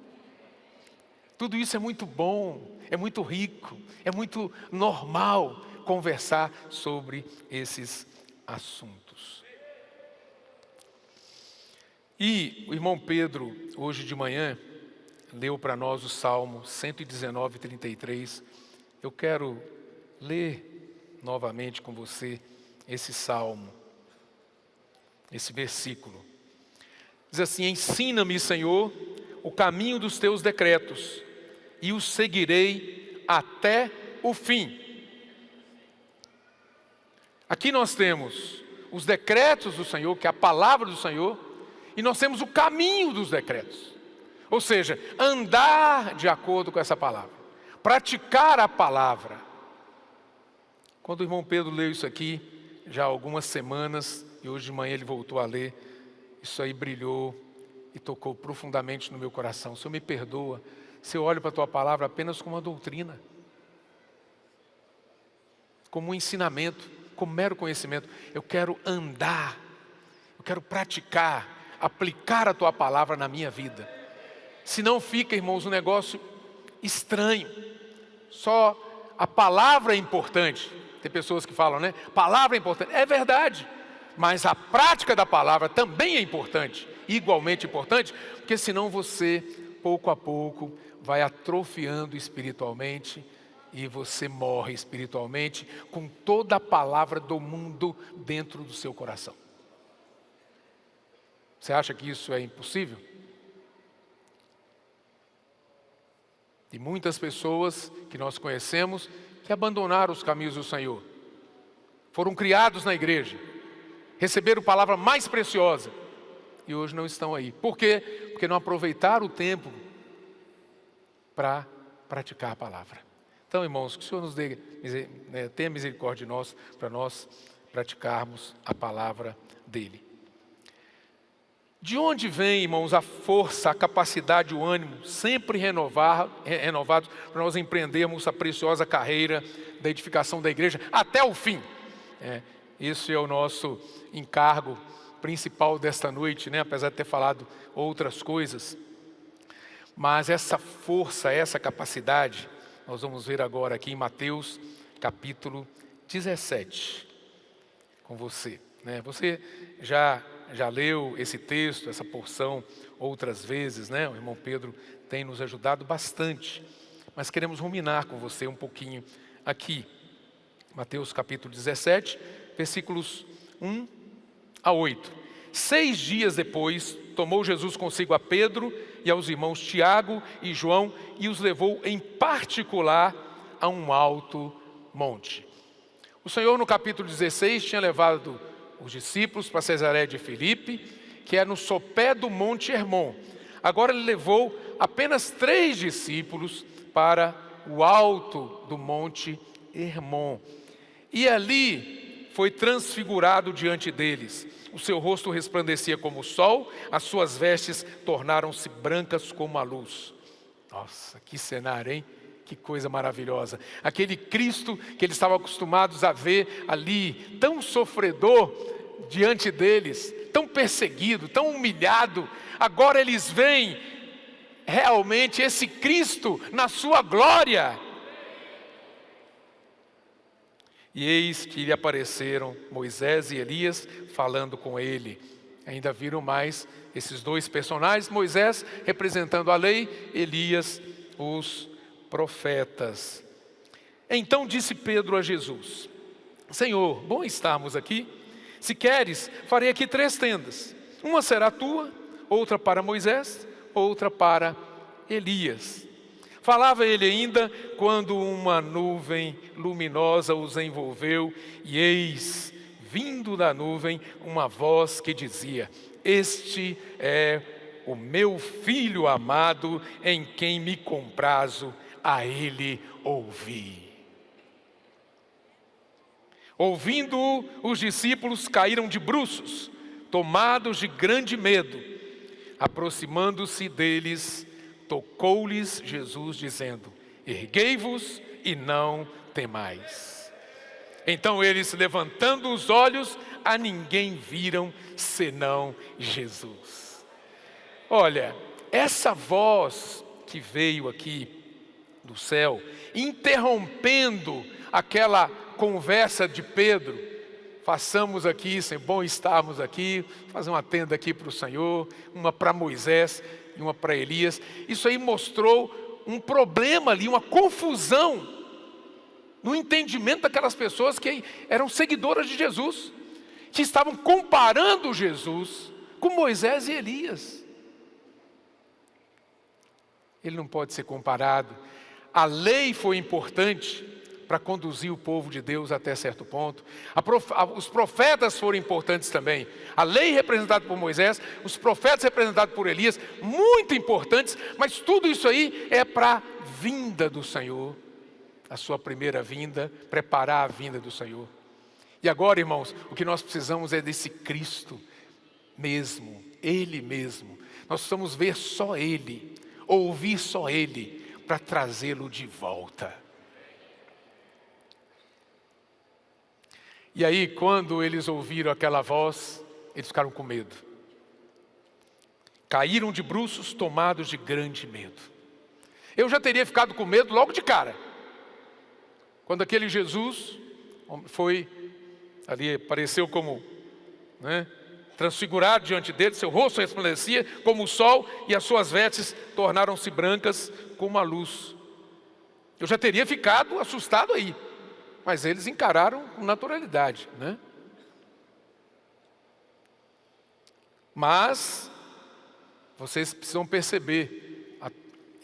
Tudo isso é muito bom, é muito rico, é muito normal conversar sobre esses assuntos. E o irmão Pedro, hoje de manhã, leu para nós o Salmo 119, 33. Eu quero ler novamente com você esse salmo, esse versículo. Diz assim: ensina-me, Senhor, o caminho dos teus decretos, e os seguirei até o fim. Aqui nós temos os decretos do Senhor, que é a palavra do Senhor, e nós temos o caminho dos decretos. Ou seja, andar de acordo com essa palavra, praticar a palavra. Quando o irmão Pedro leu isso aqui, já há algumas semanas, e hoje de manhã ele voltou a ler, isso aí brilhou e tocou profundamente no meu coração. Senhor, me perdoa se eu olho para a tua palavra apenas como uma doutrina, como um ensinamento, como mero conhecimento. Eu quero andar, eu quero praticar, aplicar a tua palavra na minha vida. Senão fica, irmãos, um negócio estranho. Só a palavra é importante. Tem pessoas que falam, né? Palavra é importante. É verdade. Mas a prática da palavra também é importante. Igualmente importante. Porque senão você, pouco a pouco, vai atrofiando espiritualmente. E você morre espiritualmente com toda a palavra do mundo dentro do seu coração. Você acha que isso é impossível? E muitas pessoas que nós conhecemos que abandonaram os caminhos do Senhor. Foram criados na igreja, receberam a palavra mais preciosa e hoje não estão aí. Por quê? Porque não aproveitaram o tempo para praticar a palavra. Então, irmãos, que o Senhor nos dê, tenha misericórdia de nós, para nós praticarmos a palavra dEle. De onde vem, irmãos, a força, a capacidade, o ânimo, sempre renovados, para nós empreendermos a preciosa carreira da edificação da igreja até o fim? Esse é o nosso encargo principal desta noite, apesar de ter falado outras coisas. Mas essa força, essa capacidade, nós vamos ver agora aqui em Mateus capítulo 17, com você. Você já leu esse texto, essa porção outras vezes, O irmão Pedro tem nos ajudado bastante, mas queremos ruminar com você um pouquinho aqui. Mateus capítulo 17, versículos 1 a 8. 6 dias depois, tomou Jesus consigo a Pedro e aos irmãos Tiago e João e os levou em particular a um alto monte. O Senhor, no capítulo 16, tinha levado os discípulos para Cesareia de Filipe, que é no sopé do Monte Hermon. Agora ele levou apenas 3 discípulos para o alto do Monte Hermon. E ali foi transfigurado diante deles. O seu rosto resplandecia como o sol, as suas vestes tornaram-se brancas como a luz. Nossa, que cenário, hein? Que coisa maravilhosa. Aquele Cristo que eles estavam acostumados a ver ali, tão sofredor diante deles, tão perseguido, tão humilhado. Agora eles veem realmente esse Cristo na sua glória. E eis que lhe apareceram Moisés e Elias falando com ele. Ainda viram mais esses 2 personagens, Moisés representando a lei, Elias os profetas. Então disse Pedro a Jesus: Senhor, bom estarmos aqui. Se queres, farei aqui 3 tendas. Uma será tua, outra para Moisés, outra para Elias. Falava ele ainda quando uma nuvem luminosa os envolveu, e eis, vindo da nuvem, uma voz que dizia: Este é o meu filho amado, em quem me comprazo, a ele ouvi. Ouvindo-o, os discípulos caíram de bruços, tomados de grande medo. Aproximando-se deles, tocou-lhes Jesus, dizendo: Erguei-vos e não temais. Então eles, levantando os olhos, a ninguém viram, senão Jesus. Olha, essa voz que veio aqui do céu, interrompendo aquela conversa de Pedro: façamos aqui, Senhor, bom estarmos aqui, fazer uma tenda aqui para o Senhor, uma para Moisés e uma para Elias. Isso aí mostrou um problema ali, uma confusão no entendimento daquelas pessoas que eram seguidoras de Jesus, que estavam comparando Jesus com Moisés e Elias. Ele não pode ser comparado. A lei foi importante para conduzir o povo de Deus até certo ponto. Os profetas foram importantes também. A lei representada por Moisés, os profetas representados por Elias, muito importantes, mas tudo isso aí é para a vinda do Senhor, a sua primeira vinda, preparar a vinda do Senhor. E agora, irmãos, o que nós precisamos é desse Cristo mesmo, Ele mesmo. Nós precisamos ver só Ele, ouvir só Ele, para trazê-lo de volta. E aí, quando eles ouviram aquela voz, eles ficaram com medo. Caíram de bruços, tomados de grande medo. Eu já teria ficado com medo logo de cara. Quando aquele Jesus foi ali, apareceu como transfigurado diante dele, seu rosto resplandecia como o sol e as suas vestes tornaram-se brancas como a luz. Eu já teria ficado assustado aí. Mas eles encararam com naturalidade, Mas vocês precisam perceber,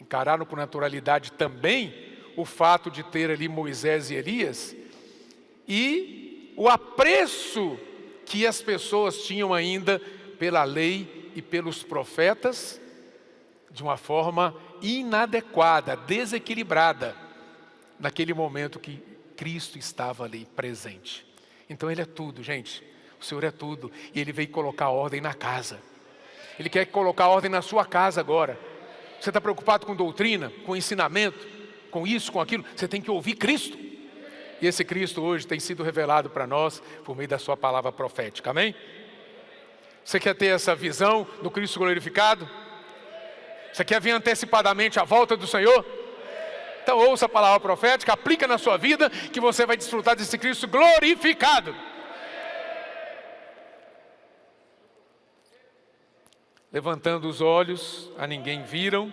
encararam com naturalidade também o fato de ter ali Moisés e Elias e o apreço que as pessoas tinham ainda pela lei e pelos profetas de uma forma inadequada, desequilibrada. naquele momento que Cristo estava ali presente. Então Ele é tudo, gente. O Senhor é tudo. E Ele veio colocar ordem na casa. Ele quer colocar ordem na sua casa agora. Você está preocupado com doutrina, com ensinamento, com isso, com aquilo? Você tem que ouvir Cristo. E esse Cristo hoje tem sido revelado para nós por meio da sua palavra profética. Amém? Você quer ter essa visão do Cristo glorificado? Você quer ver antecipadamente a volta do Senhor? Então ouça a palavra profética, aplica na sua vida, que você vai desfrutar desse Cristo glorificado. Levantando os olhos, a ninguém viram,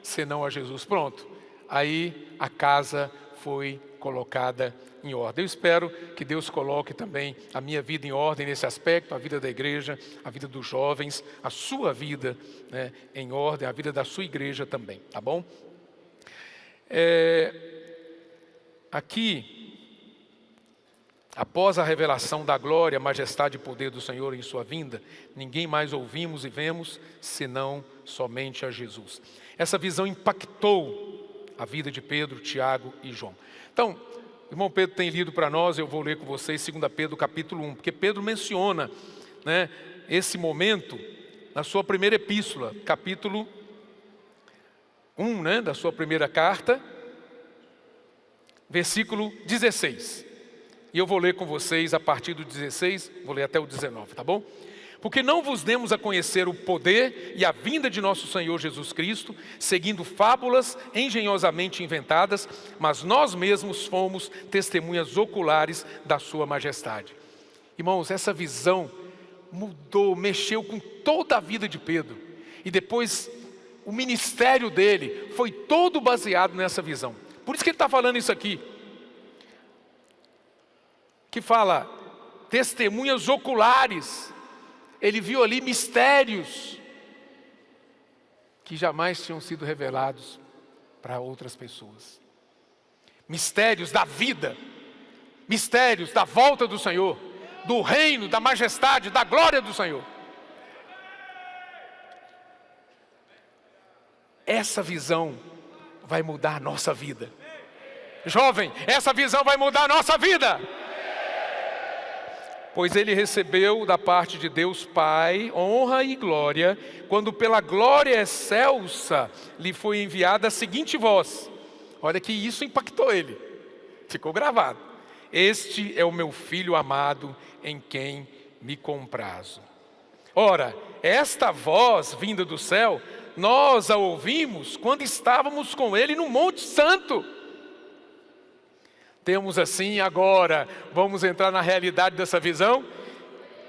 senão a Jesus. Pronto. Aí a casa foi colocada em ordem. Eu espero que Deus coloque também a minha vida em ordem nesse aspecto, a vida da igreja, a vida dos jovens, a sua vida, né, em ordem, a vida da sua igreja também, tá bom? Aqui, após a revelação da glória, majestade e poder do Senhor em sua vinda, ninguém mais ouvimos e vemos, senão somente a Jesus. Essa visão impactou a vida de Pedro, Tiago e João. Então, o irmão Pedro tem lido para nós, eu vou ler com vocês 2 Pedro capítulo 1, porque Pedro menciona, né, esse momento na sua primeira epístola, capítulo 1, né, da sua primeira carta, versículo 16. E eu vou ler com vocês a partir do 16, vou ler até o 19, tá bom? Porque não vos demos a conhecer o poder e a vinda de nosso Senhor Jesus Cristo, seguindo fábulas engenhosamente inventadas, mas nós mesmos fomos testemunhas oculares da sua majestade. Irmãos, essa visão mudou, mexeu com toda a vida de Pedro. E depois, o ministério dele foi todo baseado nessa visão. Por isso que ele está falando isso aqui. Que fala, testemunhas oculares. Ele viu ali mistérios que jamais tinham sido revelados para outras pessoas. Mistérios da vida, mistérios da volta do Senhor, do reino, da majestade, da glória do Senhor. Essa visão vai mudar a nossa vida. Jovem, essa visão vai mudar a nossa vida. Pois ele recebeu da parte de Deus Pai honra e glória, quando pela glória excelsa lhe foi enviada a seguinte voz. Olha que isso impactou ele, ficou gravado. Este é o meu filho amado, em quem me comprazo. Ora, esta voz vinda do céu, nós a ouvimos quando estávamos com ele no Monte Santo. Temos assim agora, vamos entrar na realidade dessa visão?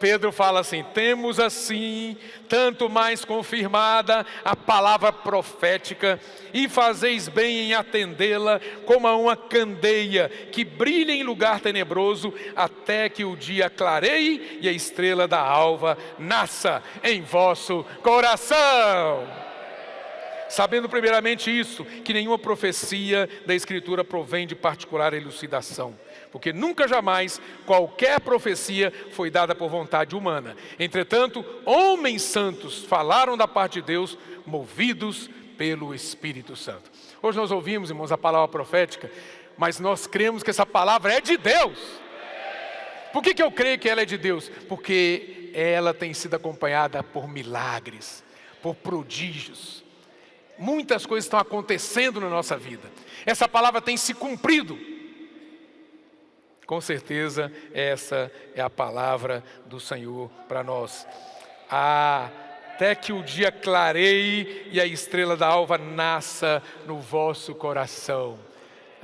Pedro fala assim, temos assim, tanto mais confirmada a palavra profética, e fazeis bem em atendê-la como a uma candeia que brilha em lugar tenebroso, até que o dia clareie e a estrela da alva nasça em vosso coração. Sabendo primeiramente isso, que nenhuma profecia da Escritura provém de particular elucidação, porque nunca jamais qualquer profecia foi dada por vontade humana. Entretanto, homens santos falaram da parte de Deus, movidos pelo Espírito Santo. Hoje nós ouvimos, irmãos, a palavra profética, mas nós cremos que essa palavra é de Deus. Por que eu creio que ela é de Deus? Porque ela tem sido acompanhada por milagres, por prodígios. Muitas coisas estão acontecendo na nossa vida. Essa palavra tem se cumprido. Com certeza, essa é a palavra do Senhor para nós. Até que o dia clareie e a estrela da alva nasça no vosso coração.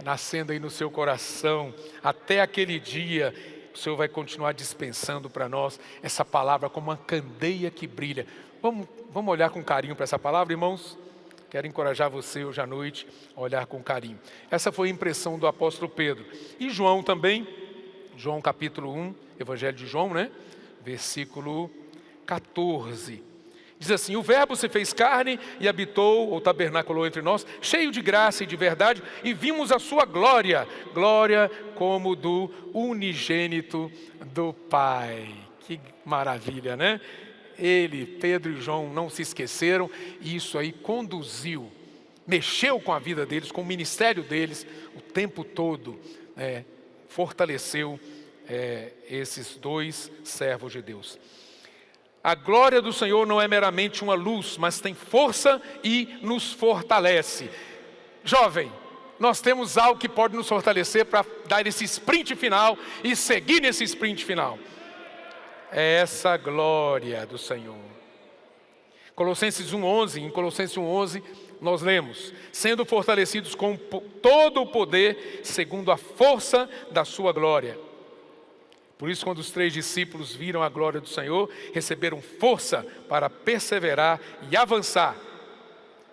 Nascendo aí no seu coração. Até aquele dia, o Senhor vai continuar dispensando para nós essa palavra como uma candeia que brilha. Vamos olhar com carinho para essa palavra, irmãos? Quero encorajar você hoje à noite a olhar com carinho. Essa foi a impressão do apóstolo Pedro. E João também, João capítulo 1, Evangelho de João, né? Versículo 14. Diz assim, o verbo se fez carne e habitou ou tabernaculou entre nós, cheio de graça e de verdade, e vimos a sua glória, glória como do unigênito do Pai. Que maravilha, né? Ele, Pedro e João não se esqueceram, e isso aí conduziu mexeu com a vida deles, com o ministério deles, o tempo todo, fortaleceu esses dois servos de Deus. A glória do Senhor não é meramente uma luz, mas tem força e nos fortalece. Jovem, nós temos algo que pode nos fortalecer para dar esse sprint final e seguir nesse sprint final. É essa glória do Senhor. Colossenses 1:11, em Colossenses 1:11, nós lemos: sendo fortalecidos com todo o poder, segundo a força da sua glória. Por isso, quando os 3 discípulos viram a glória do Senhor, receberam força para perseverar e avançar.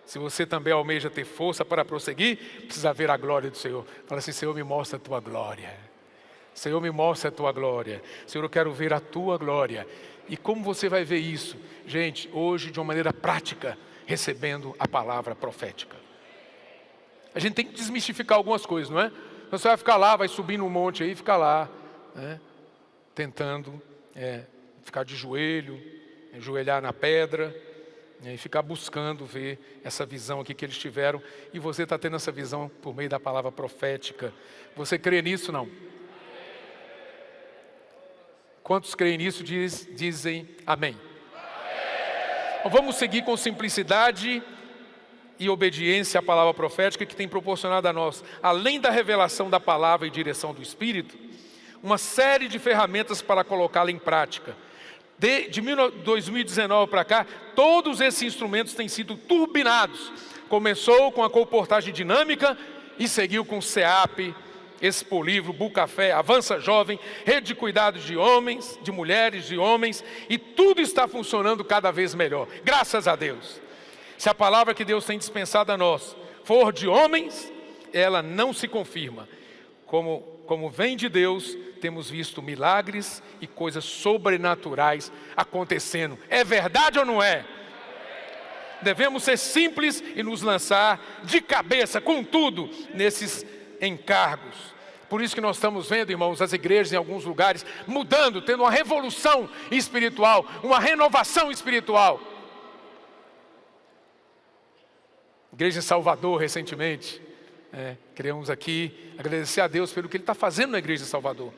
Se você também almeja ter força para prosseguir, precisa ver a glória do Senhor. Fala assim: Senhor, me mostra a tua glória. Senhor, me mostra a tua glória. Senhor, eu quero ver a tua glória. E como você vai ver isso? Gente, hoje de uma maneira prática, recebendo a palavra profética. A gente tem que desmistificar algumas coisas, não é? Você vai ficar lá, vai subir no monte aí, ficar lá, né? Tentando ficar de joelho, ajoelhar na pedra, e ficar buscando ver essa visão aqui que eles tiveram. E você está tendo essa visão por meio da palavra profética. Você crê nisso, não? Quantos creem nisso dizem amém? Então, vamos seguir com simplicidade e obediência à palavra profética que tem proporcionado a nós, além da revelação da palavra e direção do Espírito, uma série de ferramentas para colocá-la em prática. De 2019 para cá, todos esses instrumentos têm sido turbinados. Começou com a comportagem dinâmica e seguiu com o SEAP, Expo Livro, Bucafé, Avança Jovem, Rede de Cuidados de homens, de mulheres, de homens, e tudo está funcionando cada vez melhor, graças a Deus. Se a palavra que Deus tem dispensado a nós for de homens, ela não se confirma. Como vem de Deus, temos visto milagres e coisas sobrenaturais acontecendo. É verdade ou não é? Devemos ser simples e nos lançar de cabeça, com tudo, nesses encargos. Por isso que nós estamos vendo, irmãos, as igrejas em alguns lugares mudando, tendo uma revolução espiritual, uma renovação espiritual. Igreja em Salvador, recentemente, queremos aqui agradecer a Deus pelo que Ele está fazendo na igreja de Salvador.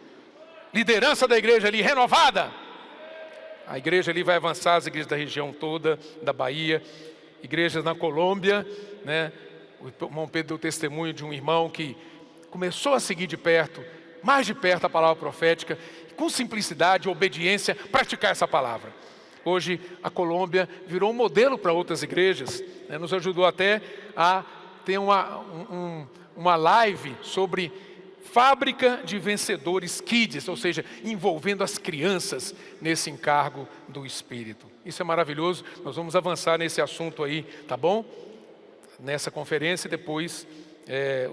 Liderança da igreja ali renovada. A igreja ali vai avançar, as igrejas da região toda, da Bahia, igrejas na Colômbia, né? O irmão Pedro deu testemunho de um irmão que começou a seguir de perto, mais de perto a palavra profética, com simplicidade, obediência, praticar essa palavra. Hoje a Colômbia virou um modelo para outras igrejas, né? Nos ajudou até a ter uma live sobre Fábrica de Vencedores Kids, ou seja, envolvendo as crianças nesse encargo do Espírito. Isso é maravilhoso, nós vamos avançar nesse assunto aí, tá bom? Nessa conferência, depois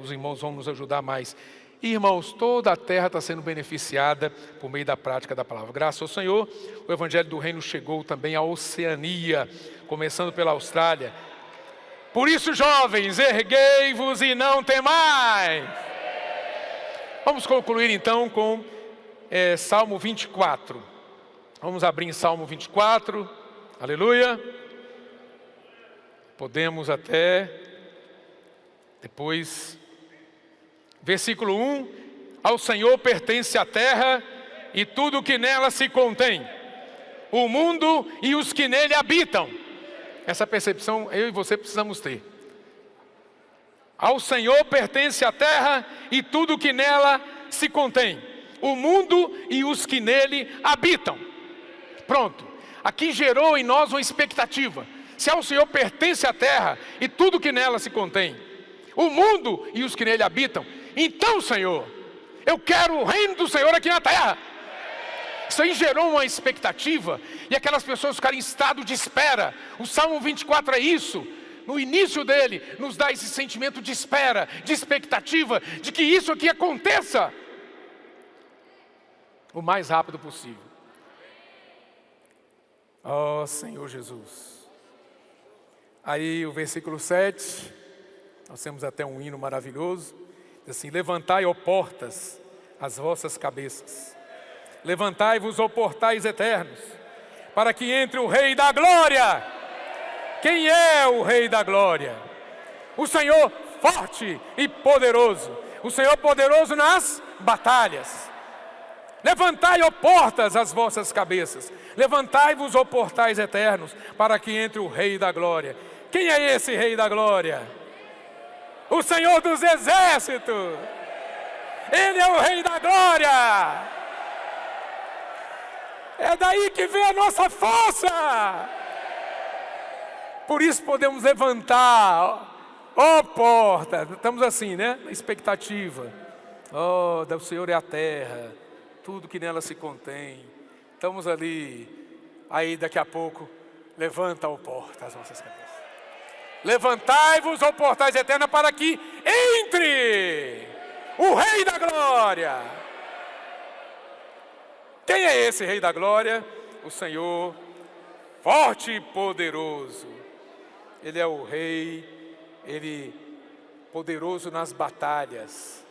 os irmãos vão nos ajudar mais. E, irmãos, toda a terra está sendo beneficiada por meio da prática da palavra. Graças ao Senhor, o Evangelho do Reino chegou também à Oceania, começando pela Austrália. Por isso, jovens, erguei-vos e não temais. Vamos concluir então com Salmo 24. Vamos abrir em Salmo 24. Aleluia. Podemos até depois. Versículo 1. Ao Senhor pertence a terra e tudo que nela se contém, o mundo e os que nele habitam. Essa percepção eu e você precisamos ter. Ao Senhor pertence a terra e tudo que nela se contém, o mundo e os que nele habitam. Pronto. Aqui gerou em nós uma expectativa. Se ao Senhor pertence a terra e tudo que nela se contém, o mundo e os que nele habitam, então, Senhor, eu quero o reino do Senhor aqui na terra. Isso aí gerou uma expectativa e aquelas pessoas ficaram em estado de espera. O Salmo 24 é isso. No início dele, nos dá esse sentimento de espera, de expectativa, de que isso aqui aconteça o mais rápido possível. Oh, Senhor Jesus. Aí o versículo 7, nós temos até um hino maravilhoso, diz assim: levantai, ó portas, as vossas cabeças. Levantai-vos, ó portais eternos, para que entre o Rei da Glória. Quem é o Rei da Glória? O Senhor forte e poderoso. O Senhor poderoso nas batalhas. Levantai, ó portas, as vossas cabeças. Levantai-vos, ó portais eternos, para que entre o Rei da Glória. Quem é esse Rei da Glória? O Senhor dos Exércitos. Ele é o Rei da Glória. É daí que vem a nossa força. Por isso podemos levantar, ó porta. Estamos assim, né? Na expectativa. Oh, do Senhor é a terra, tudo que nela se contém. Estamos ali. Aí daqui a pouco, levanta, ó porta, as nossas cabeças. Levantai-vos, ó portais eternas, para que entre o Rei da Glória. Quem é esse Rei da Glória? O Senhor forte e poderoso. Ele é o Rei, Ele poderoso nas batalhas.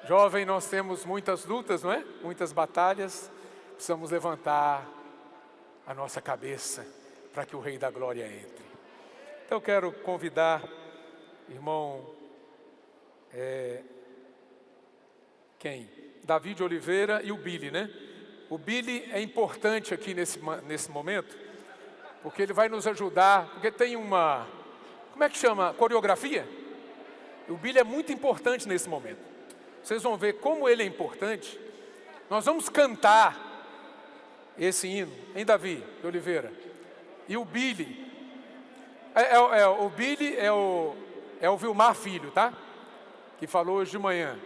Jovem, nós temos muitas lutas, não é? Muitas batalhas. Precisamos levantar a nossa cabeça para que o Rei da Glória entre. Então eu quero convidar, irmão, Davi de Oliveira e o Billy, né? O Billy é importante aqui nesse momento, porque ele vai nos ajudar, porque tem uma, como é que chama? Coreografia? O Billy é muito importante nesse momento. Vocês vão ver como ele é importante. Nós vamos cantar esse hino, hein, Davi de Oliveira? E o Billy, o Billy é o Vilmar Filho, tá? Que falou hoje de manhã.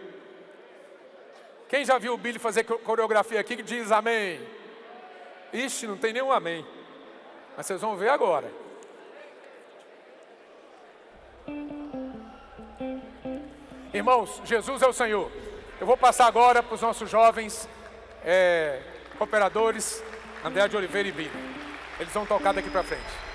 Quem já viu o Billy fazer coreografia aqui que diz amém? Ixi, não tem nenhum amém. Mas vocês vão ver agora. Irmãos, Jesus é o Senhor. Eu vou passar agora para os nossos jovens cooperadores, André de Oliveira e Billy. Eles vão tocar daqui para frente.